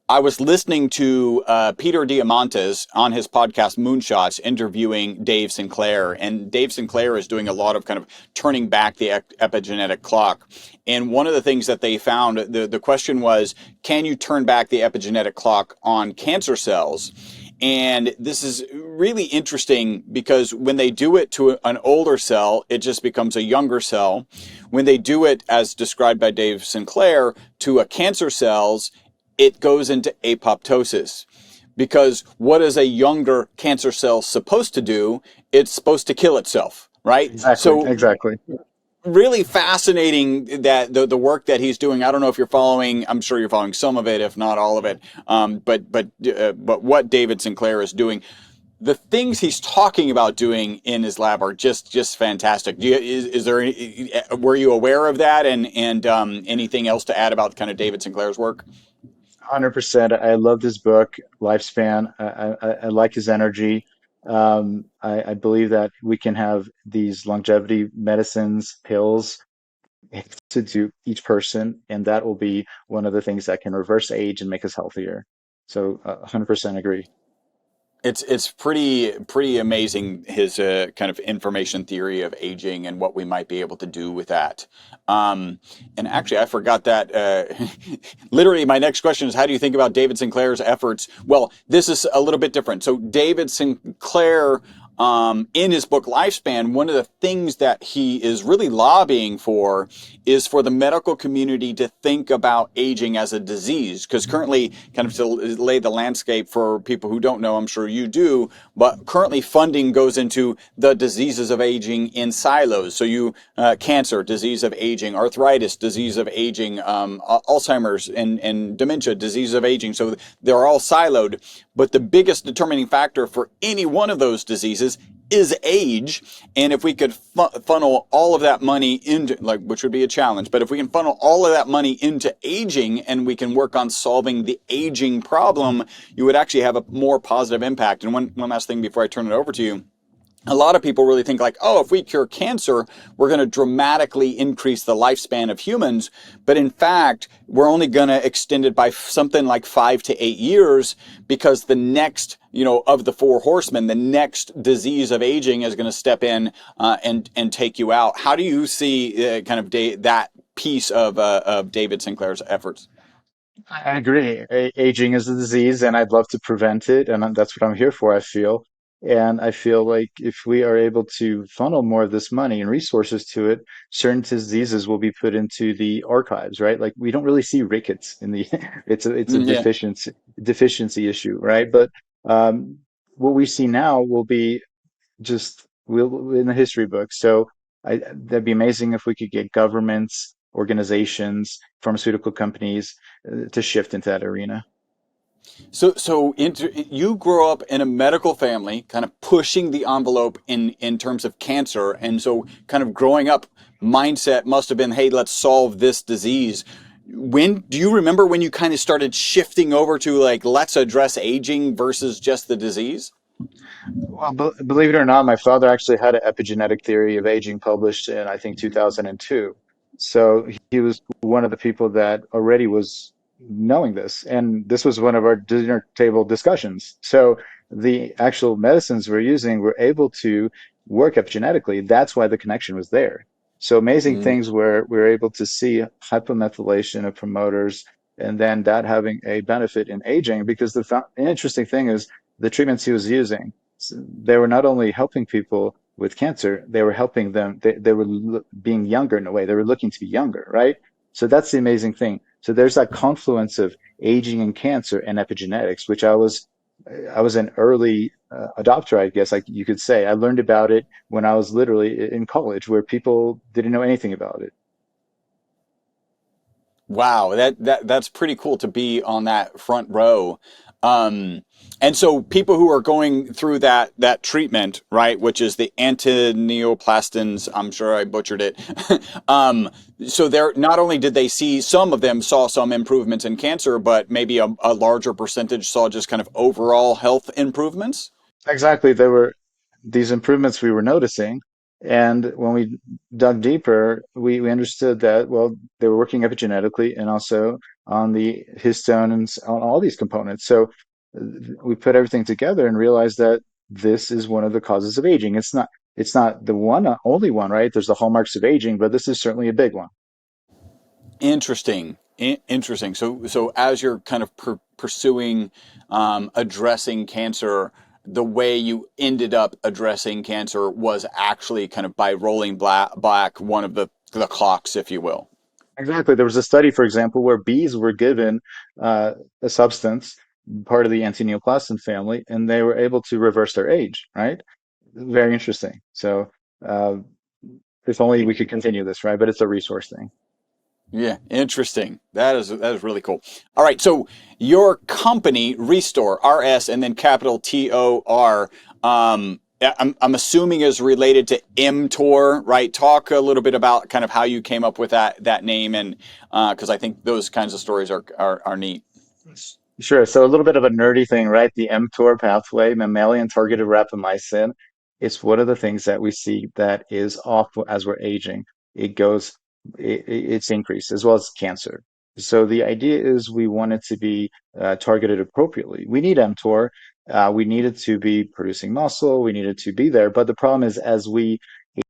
I was listening to Peter Diamandis on his podcast Moonshots interviewing Dave Sinclair, and Dave Sinclair is doing a lot of kind of turning back the epigenetic clock. And one of the things that they found, the question was, can you turn back the epigenetic clock on cancer cells? And this is really interesting because when they do it to an older cell, it just becomes a younger cell. When they do it, as described by Dave Sinclair, to a cancer cells, it goes into apoptosis. Because what is a younger cancer cell supposed to do? It's supposed to kill itself, right? Exactly, So exactly. really fascinating that the work that he's doing. I don't know if you're following. I'm sure you're following some of it, if not all of it. But what David Sinclair is doing, the things he's talking about doing in his lab are just fantastic. Is there any, were you aware of that, and anything else to add about kind of David Sinclair's work? 100%. I love this book, Lifespan. I like his energy. I believe that we can have these longevity medicines, pills to do each person, and that will be one of the things that can reverse age and make us healthier. So, 100% agree. It's pretty amazing, his kind of information theory of aging and what we might be able to do with that. And actually, I forgot that. Literally, my next question is, how do you think about David Sinclair's efforts? Well, this is a little bit different. So David Sinclair, in his book Lifespan, one of the things that he is really lobbying for is for the medical community to think about aging as a disease. Because currently, kind of to lay the landscape for people who don't know, I'm sure you do, but currently funding goes into the diseases of aging in silos. So cancer, disease of aging, arthritis, disease of aging, Alzheimer's and dementia, disease of aging. So they're all siloed. But the biggest determining factor for any one of those diseases is age. And if we could funnel all of that money into, like, which would be a challenge, but if we can funnel all of that money into aging and we can work on solving the aging problem, you would actually have a more positive impact. And one last thing before I turn it over to you. A lot of people really think like, oh, if we cure cancer, we're going to dramatically increase the lifespan of humans. But in fact, we're only going to extend it by something like 5 to 8 years, because the next, of the four horsemen, the next disease of aging is going to step in and take you out. How do you see kind of that piece of David Sinclair's efforts? I agree. Aging is a disease, and I'd love to prevent it, and that's what I'm here for, I feel. And I feel like if we are able to funnel more of this money and resources to it, certain diseases will be put into the archives, right? Like we don't really see rickets in the it's a Yeah. deficiency issue, right? But um, what we see now will be just will in the history books. So that'd be amazing if we could get governments, organizations, pharmaceutical companies to shift into that arena. You grow up in a medical family, kind of pushing the envelope in terms of cancer, and so kind of growing up, mindset must have been, hey, let's solve this disease. When do you remember when you kind of started shifting over to like, let's address aging versus just the disease? Well, believe it or not, my father actually had an epigenetic theory of aging published in, I think, 2002. So he was one of the people that already was knowing this. And this was one of our dinner table discussions. So the actual medicines we're using were able to work epigenetically. That's why the connection was there. So amazing Mm. things where we're able to see hypomethylation of promoters and then that having a benefit in aging because the interesting thing is the treatments he was using, they were not only helping people with cancer, they were helping them, they were being younger in a way. They were looking to be younger, right? So that's the amazing thing. So there's that confluence of aging and cancer and epigenetics, which I was an early adopter, I guess, like you could say. I learned about it when I was literally in college, where people didn't know anything about it. Wow, that's pretty cool to be on that front row. Um, and so people who are going through that treatment, right, which is the antineoplastins, I'm sure I butchered it. um, so they're not only did they see some of them saw some improvements in cancer, but maybe a larger percentage saw just kind of overall health improvements. Exactly, there were these improvements we were noticing, and when we dug deeper, we understood that, well, they were working epigenetically and also on the histones, on all these components. So we put everything together and realized that this is one of the causes of aging. It's not the one only one, right? There's the hallmarks of aging, but this is certainly a big one. Interesting. Interesting. So as you're kind of pursuing addressing cancer, the way you ended up addressing cancer was actually kind of by rolling back one of the clocks, if you will. Exactly. There was a study, for example, where bees were given uh, a substance, part of the antineoplastin family, and they were able to reverse their age, right? Very interesting. So, uh, if only we could continue this, right? But it's a resource thing. Yeah, interesting. That is really cool. All right, so your company, resTOR, RS, and then capital TOR, I'm assuming is related to mTOR, right? Talk a little bit about kind of how you came up with that name, and because I think those kinds of stories are neat. Sure. So a little bit of a nerdy thing, right? The mTOR pathway, mammalian targeted rapamycin, it's one of the things that we see that is off as we're aging. It goes, it's increased as well as cancer. So the idea is we want it to be targeted appropriately. We need mTOR. We need it to be producing muscle. We need it to be there. But the problem is as we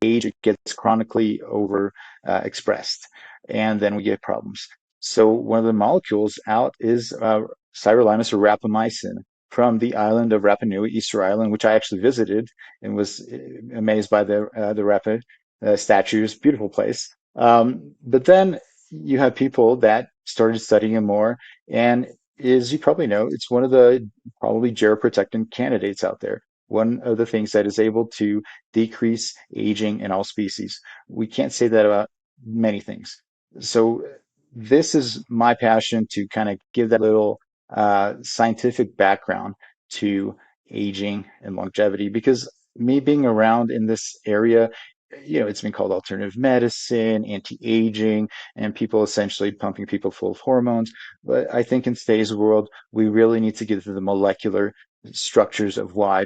age, it gets chronically over expressed, and then we get problems. So one of the molecules out is sirolimus or rapamycin from the island of Rapa Nui, Easter Island, which I actually visited and was amazed by the Rapa statues. Beautiful place. But then you have people that started studying it more, and as you probably know, it's one of the probably geroprotectant candidates out there. One of the things that is able to decrease aging in all species. We can't say that about many things. So this is my passion to kind of give that little scientific background to aging and longevity because me being around in this area, you know, it's been called alternative medicine, anti-aging, and people essentially pumping people full of hormones. But I think in today's world, we really need to get to the molecular structures of why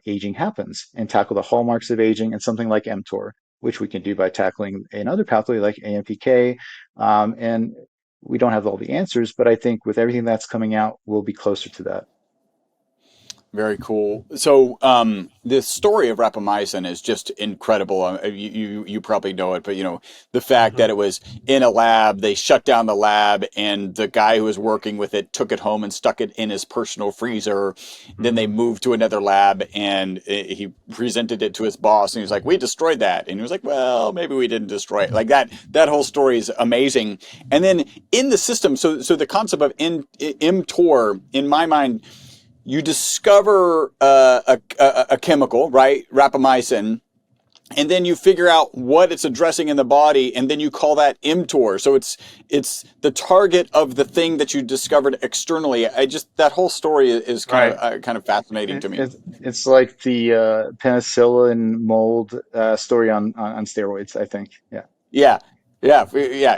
aging happens and tackle the hallmarks of aging and something like mTOR, which we can do by tackling another pathway like AMPK. And we don't have all the answers, but I think with everything that's coming out, we'll be closer to that. Very cool. So, the story of rapamycin is just incredible. You probably know it, but the fact Mhm. that it was in a lab, they shut down the lab, and the guy who was working with it took it home and stuck it in his personal freezer. Then they Mhm. moved to another lab, and he presented it to his boss, and he was like, "We destroyed that," and he was like, "Well, maybe we didn't destroy it." Like that. That whole story is amazing. And then in the system, so the concept of mTOR, in my mind, you discover a chemical, right, rapamycin, and then you figure out what it's addressing in the body, and then you call that mTOR. So it's the target of the thing that you discovered externally. I just that whole story is Right. kind of fascinating to me. It's like the penicillin mold story on steroids, I think. Yeah. Yeah. Yeah,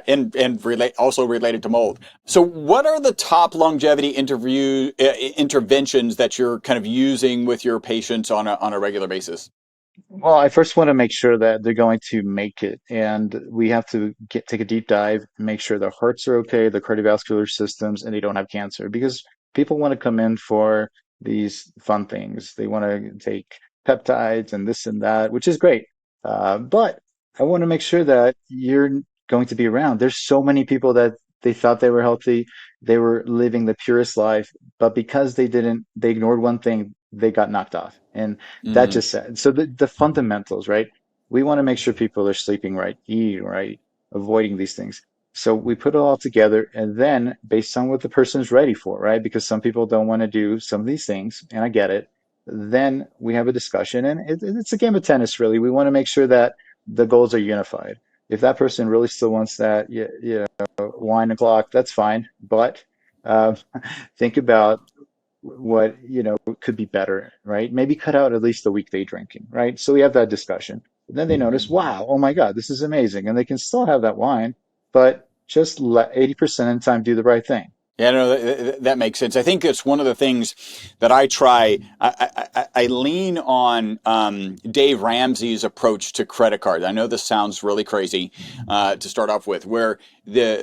and relate also related to mold. So, what are the top longevity interventions that you're kind of using with your patients on a regular basis? Well, I first want to make sure that they're going to make it, and we have to take a deep dive, make sure their hearts are okay, their cardiovascular systems, and they don't have cancer. Because people want to come in for these fun things. They want to take peptides and this and that, which is great. But I want to make sure that you're going to be around. There's so many people that they thought they were healthy, they were living the purest life, but because they ignored one thing, they got knocked off. And that Mm, just sad. So the fundamentals, right? We want to make sure people are sleeping right, eating right, avoiding these things. So we put it all together, and then based on what the person's ready for, right? Because some people don't want to do some of these things, and I get it. Then we have a discussion, and it's a game of tennis, really. We want to make sure that the goals are unified. If that person really still wants that, wine o'clock, that's fine. But uh, think about what, could be better, right? Maybe cut out at least the weekday drinking, right? So we have that discussion. And then they notice, mhm. wow, oh my God, this is amazing. And they can still have that wine, but just let 80% of the time do the right thing. Yeah, no, that makes sense. I think it's one of the things that I try. I lean on Dave Ramsey's approach to credit cards. I know this sounds really crazy to start off with, where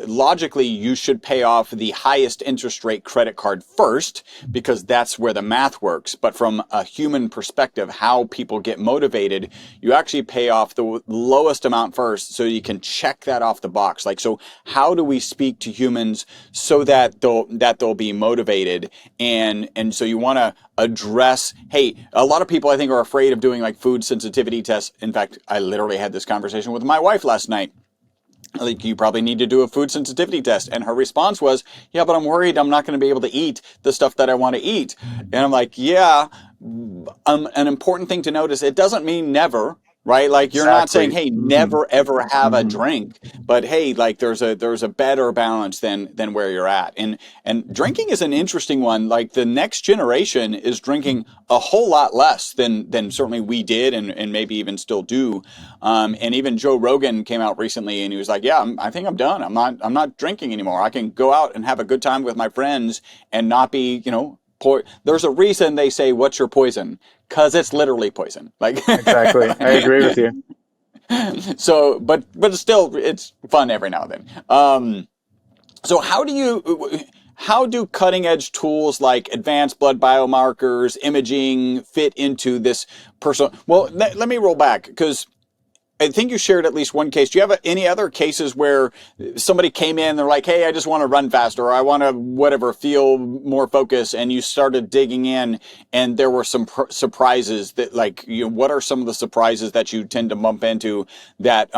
logically you should pay off the highest interest rate credit card first because that's where the math works. But from a human perspective, how people get motivated, you actually pay off the lowest amount first so you can check that off the box. Like, so how do we speak to humans so that they'll be motivated? And so you want to address, hey, a lot of people I think are afraid of doing like food sensitivity tests. In fact, I literally had this conversation with my wife last night. Like, you probably need to do a food sensitivity test. And her response was, yeah, but I'm worried I'm not going to be able to eat the stuff that I want to eat. And I'm like, yeah, an important thing to notice, it doesn't mean never, right? Like, you're not saying, Exactly. hey, Hmm. never ever have a Hmm. drink, but hey, like there's a better balance than where you're at. And drinking is an interesting one. Like, the next generation is drinking a whole lot less than certainly we did, and maybe even still do. And even Joe Rogan came out recently and he was like, yeah, I think I'm done. I'm not drinking anymore. I can go out and have a good time with my friends and not be, there's a reason they say, what's your poison? Because it's literally poison. Like, Exactly. I agree with you. so, but still, it's fun every now and then. So how do cutting edge tools like advanced blood biomarkers, imaging fit into this personal? Well, let me roll back, because I think you shared at least one case. Do you have any other cases where somebody came in, they're like, hey, I just want to run faster, or I want to, whatever, feel more focus, and you started digging in and there were some surprises that, like, what are some of the surprises that you tend to bump into that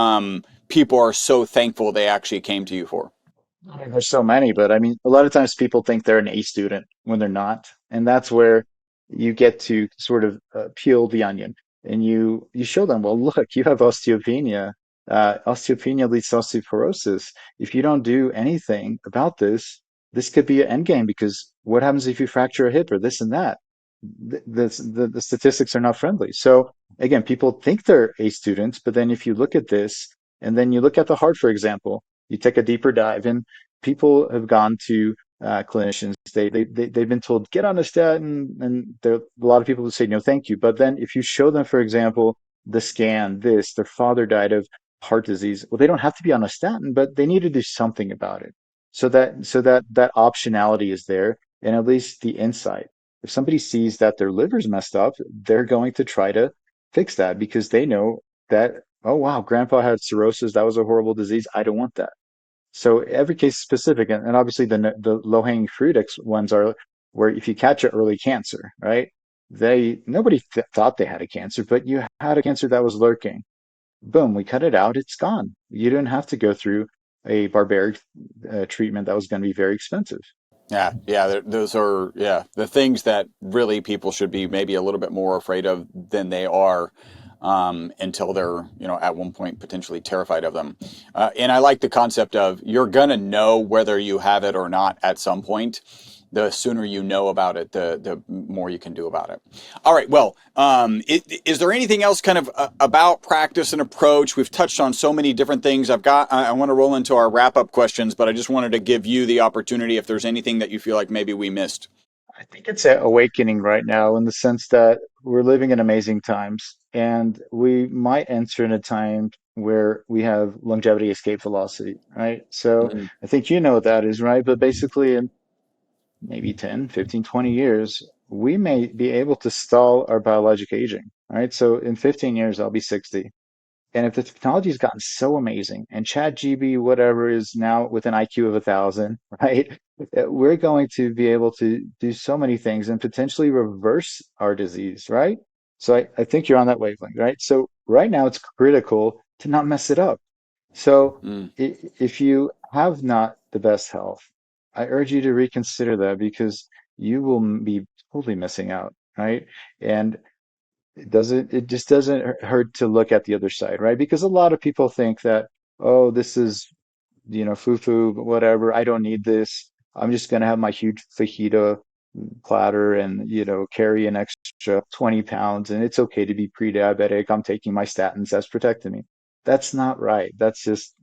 people are so thankful they actually came to you for? I mean, there's so many, but I mean, a lot of times people think they're an A student when they're not, and that's where you get to sort of peel the onion, and you show them, well, look, you have osteopenia. Osteopenia leads to osteoporosis. If you don't do anything about this, this could be an end game, because what happens if you fracture a hip or this and that? The statistics are not friendly. So again, people think they're A students, but then if you look at this, and then you look at the heart, for example, you take a deeper dive, and people have gone to clinicians. They've been told, get on a statin, and there are a lot of people who say no, thank you. But then if you show them, for example, the scan, their father died of heart disease. Well, they don't have to be on a statin, but they need to do something about it. So that optionality is there, and at least the insight. If somebody sees that their liver's messed up, they're going to try to fix that, because they know that, oh wow, grandpa had cirrhosis. That was a horrible disease. I don't want that. So every case is specific, and obviously the low hanging fruit ones are where if you catch an early cancer, right? Nobody thought they had a cancer, but you had a cancer that was lurking. Boom, we cut it out. It's gone. You didn't have to go through a barbaric treatment that was going to be very expensive. Yeah, yeah, those are, yeah, the things that really people should be maybe a little bit more afraid of than they are, until they're, at one point potentially terrified of them. And I like the concept of, you're gonna know whether you have it or not at some point. The sooner you know about it, the more you can do about it. All right. Well, is there anything else kind of about practice and approach? We've touched on so many different things. I want to roll into our wrap up questions, but I just wanted to give you the opportunity if there's anything that you feel like maybe we missed. I think it's awakening right now, in the sense that we're living in amazing times, and we might enter in a time where we have longevity escape velocity, right? So Mhm. I think you know what that is, right? But basically, in maybe 10, 15, 20 years, we may be able to stall our biologic aging, right? So in 15 years, I'll be 60. And if the technology has gotten so amazing, and ChatGPT, whatever, is now with an IQ of 1,000, right? We're going to be able to do so many things and potentially reverse our disease, right? So I think you're on that wavelength, right? So right now it's critical to not mess it up. So Mm. if you have not the best health, I urge you to reconsider that because you will be totally missing out, right? And it just doesn't hurt to look at the other side, right? Because a lot of people think that, oh, this is, foo-foo, whatever. I don't need this. I'm just going to have my huge fajita platter and, carry an extra 20 pounds, and it's okay to be pre-diabetic. I'm taking my statins. That's protecting me. That's not right. That's just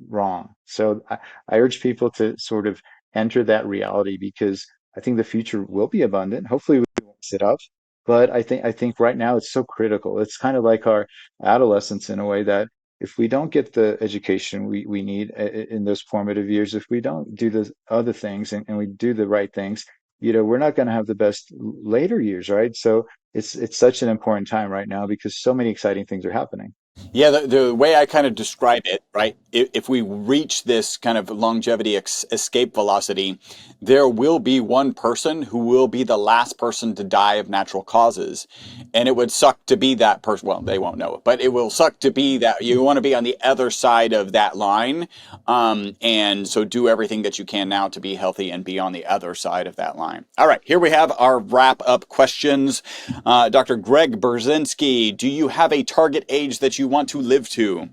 wrong. So I urge people to sort of enter that reality because I think the future will be abundant. Hopefully we won't sit up, but I think right now it's so critical. It's kind of like our adolescence in a way that if we don't get the education we need in those formative years, if we don't do the other things and we do the right things, we're not going to have the best later years, right? So it's such an important time right now because so many exciting things are happening. Yeah, the way I kind of describe it, right? If we reach this kind of longevity escape velocity, there will be one person who will be the last person to die of natural causes. And it would suck to be that person. Well, they won't know it, but it will suck to be that. You want to be on the other side of that line. And so do everything that you can now to be healthy and be on the other side of that line. All right, here we have our wrap up questions. Dr. Greg Burzynski, do you have a target age that you want to live to?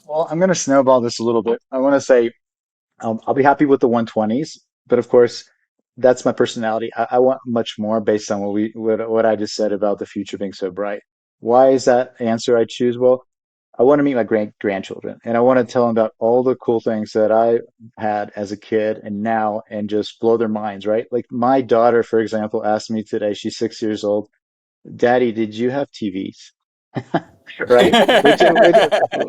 Well, I'm going to snowball this a little bit. I want to say I'll be happy with the 120s, but of course, that's my personality. I want much more based on what I just said about the future being so bright. Why is that answer I choose? Well, I want to meet my grandchildren, and I want to tell them about all the cool things that I had as a kid and now, and just blow their minds, right? Like my daughter, for example, asked me today, she's 6 years old, Daddy, did you have TVs? Right?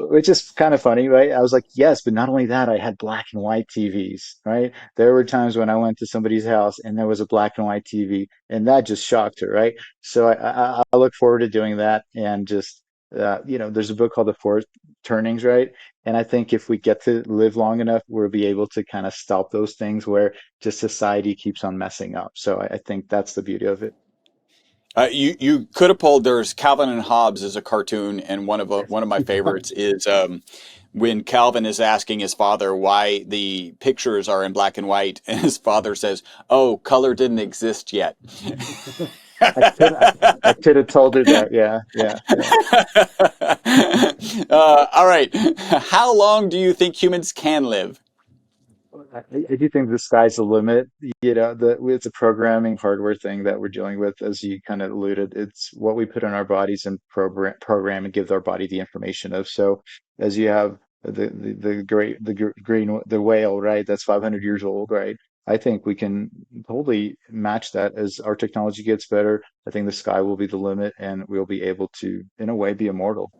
Which is kind of funny, right? I was like, yes, but not only that, I had black and white TVs, right? There were times when I went to somebody's house and there was a black and white TV, and that just shocked her, right? So I look forward to doing that, and just there's a book called The Four Turnings, right? And I think if we get to live long enough, we'll be able to kind of stop those things where just society keeps on messing up. So I think that's the beauty of it. You could have pulled. There's Calvin and Hobbes as a cartoon, and one of my favorites is when Calvin is asking his father why the pictures are in black and white, and his father says, "Oh, color didn't exist yet." I could have told her that. Yeah, yeah, yeah. All right. How long do you think humans can live? I do think the sky's the limit. It's a programming hardware thing that we're dealing with, as you kind of alluded. It's what we put in our bodies and program and give our body the information of. So, as you have the whale, right? That's 500 years old, right? I think we can totally match that as our technology gets better. I think the sky will be the limit, and we'll be able to, in a way, be immortal.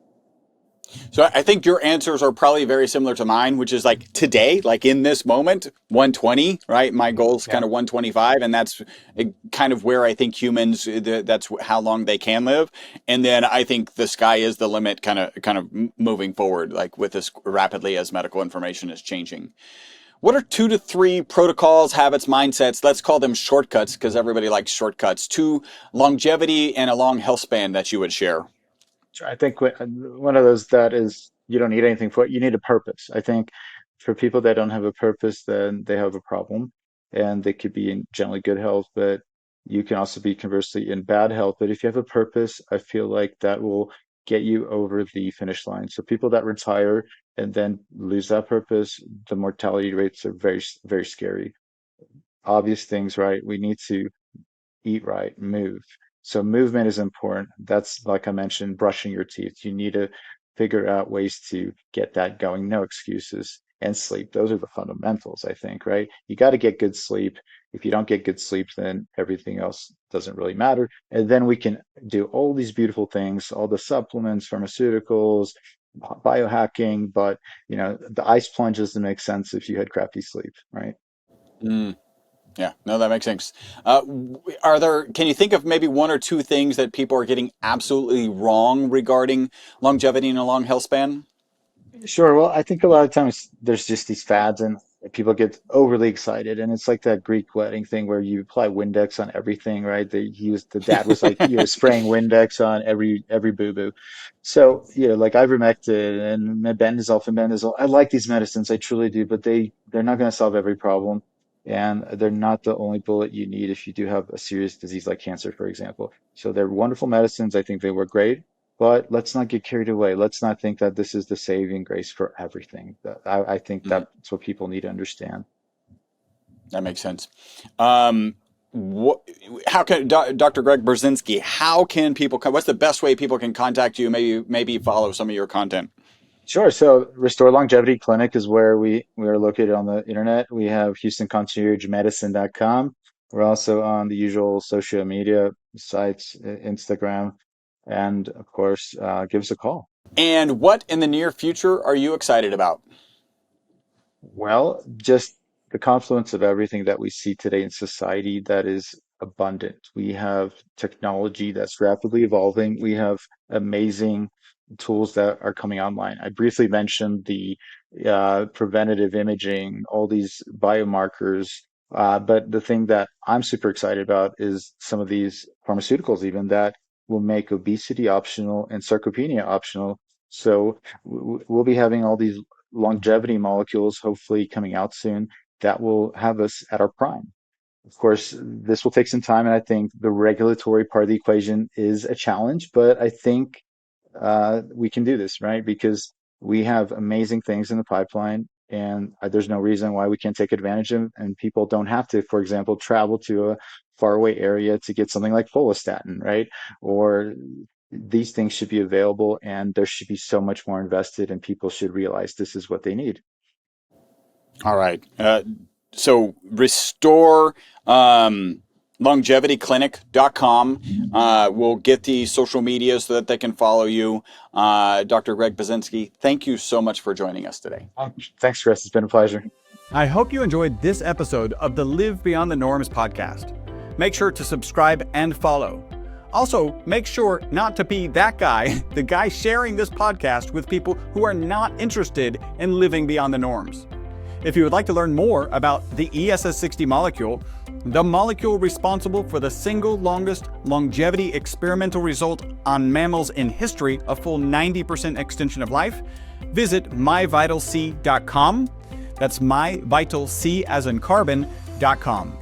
So I think your answers are probably very similar to mine, which is like today, like in this moment, 120, right? My goal is kind Yeah. of 125, and that's kind of where I think humans, that's how long they can live. And then I think the sky is the limit, kind of moving forward, like with as rapidly as medical information is changing. What are 2 to 3 protocols, habits, mindsets? Let's call them shortcuts because everybody likes shortcuts to longevity and a long health span that you would share. Sure. I think one of those that is you don't need anything for it. You need a purpose. I think for people that don't have a purpose, then they have a problem, and they could be in generally good health, but you can also be conversely in bad health. But if you have a purpose, I feel like that will get you over the finish line. So people that retire and then lose that purpose, the mortality rates are very, very scary. Obvious things, right? We need to eat right, move. So movement is important. That's like I mentioned, brushing your teeth. You need to figure out ways to get that going. No excuses. And sleep. Those are the fundamentals, I think, right? You got to get good sleep. If you don't get good sleep, then everything else doesn't really matter. And then we can do all these beautiful things, all the supplements, pharmaceuticals, biohacking, but the ice plunge doesn't make sense if you had crappy sleep, right? Mm. Yeah, no, that makes sense. Can you think of maybe one or two things that people are getting absolutely wrong regarding longevity and a long health span? Sure. Well, I think a lot of times there's just these fads and people get overly excited. And it's like that Greek wedding thing where you apply Windex on everything, right? The dad was like, spraying Windex on every boo-boo. So, like ivermectin and mebendazole, fenbendazole, I like these medicines, I truly do, but they're not going to solve every problem. And they're not the only bullet you need if you do have a serious disease like cancer, for example. So they're wonderful medicines. I think they work great. But let's not get carried away. Let's not think that this is the saving grace for everything. I think Mhm. that's what people need to understand. That makes sense. Um, what, how can Dr. Greg Burzynski? How can people? What's the best way people can contact you? Maybe follow some of your content. Sure. So resTOR Longevity Clinic is where we are located on the internet. We have Houston Concierge Medicine.com. We're also on the usual social media sites, Instagram, and of course, give us a call. And what in the near future are you excited about? Well, just the confluence of everything that we see today in society that is abundant. We have technology that's rapidly evolving. We have amazing tools that are coming online. I briefly mentioned the preventative imaging, all these biomarkers. But the thing that I'm super excited about is some of these pharmaceuticals, even that will make obesity optional and sarcopenia optional. So we'll be having all these longevity molecules hopefully coming out soon that will have us at our prime. Of course, this will take some time, and I think the regulatory part of the equation is a challenge, but I think we can do this, right? Because we have amazing things in the pipeline, and there's no reason why we can't take advantage of them, and people don't have to, for example, travel to a faraway area to get something like follistatin, right? Or these things should be available, and there should be so much more invested, and people should realize this is what they need. All right. So restore longevityclinic.com. We'll get the social media so that they can follow you. Dr. Greg Burzynski, thank you so much for joining us today. Thanks, Chris. It's been a pleasure. I hope you enjoyed this episode of the Live Beyond the Norms podcast. Make sure to subscribe and follow. Also, make sure not to be that guy, the guy sharing this podcast with people who are not interested in living beyond the norms. If you would like to learn more about the ESS60 molecule, the molecule responsible for the single longest longevity experimental result on mammals in history, a full 90% extension of life, visit myvitalc.com. That's myvitalc as in carbon.com.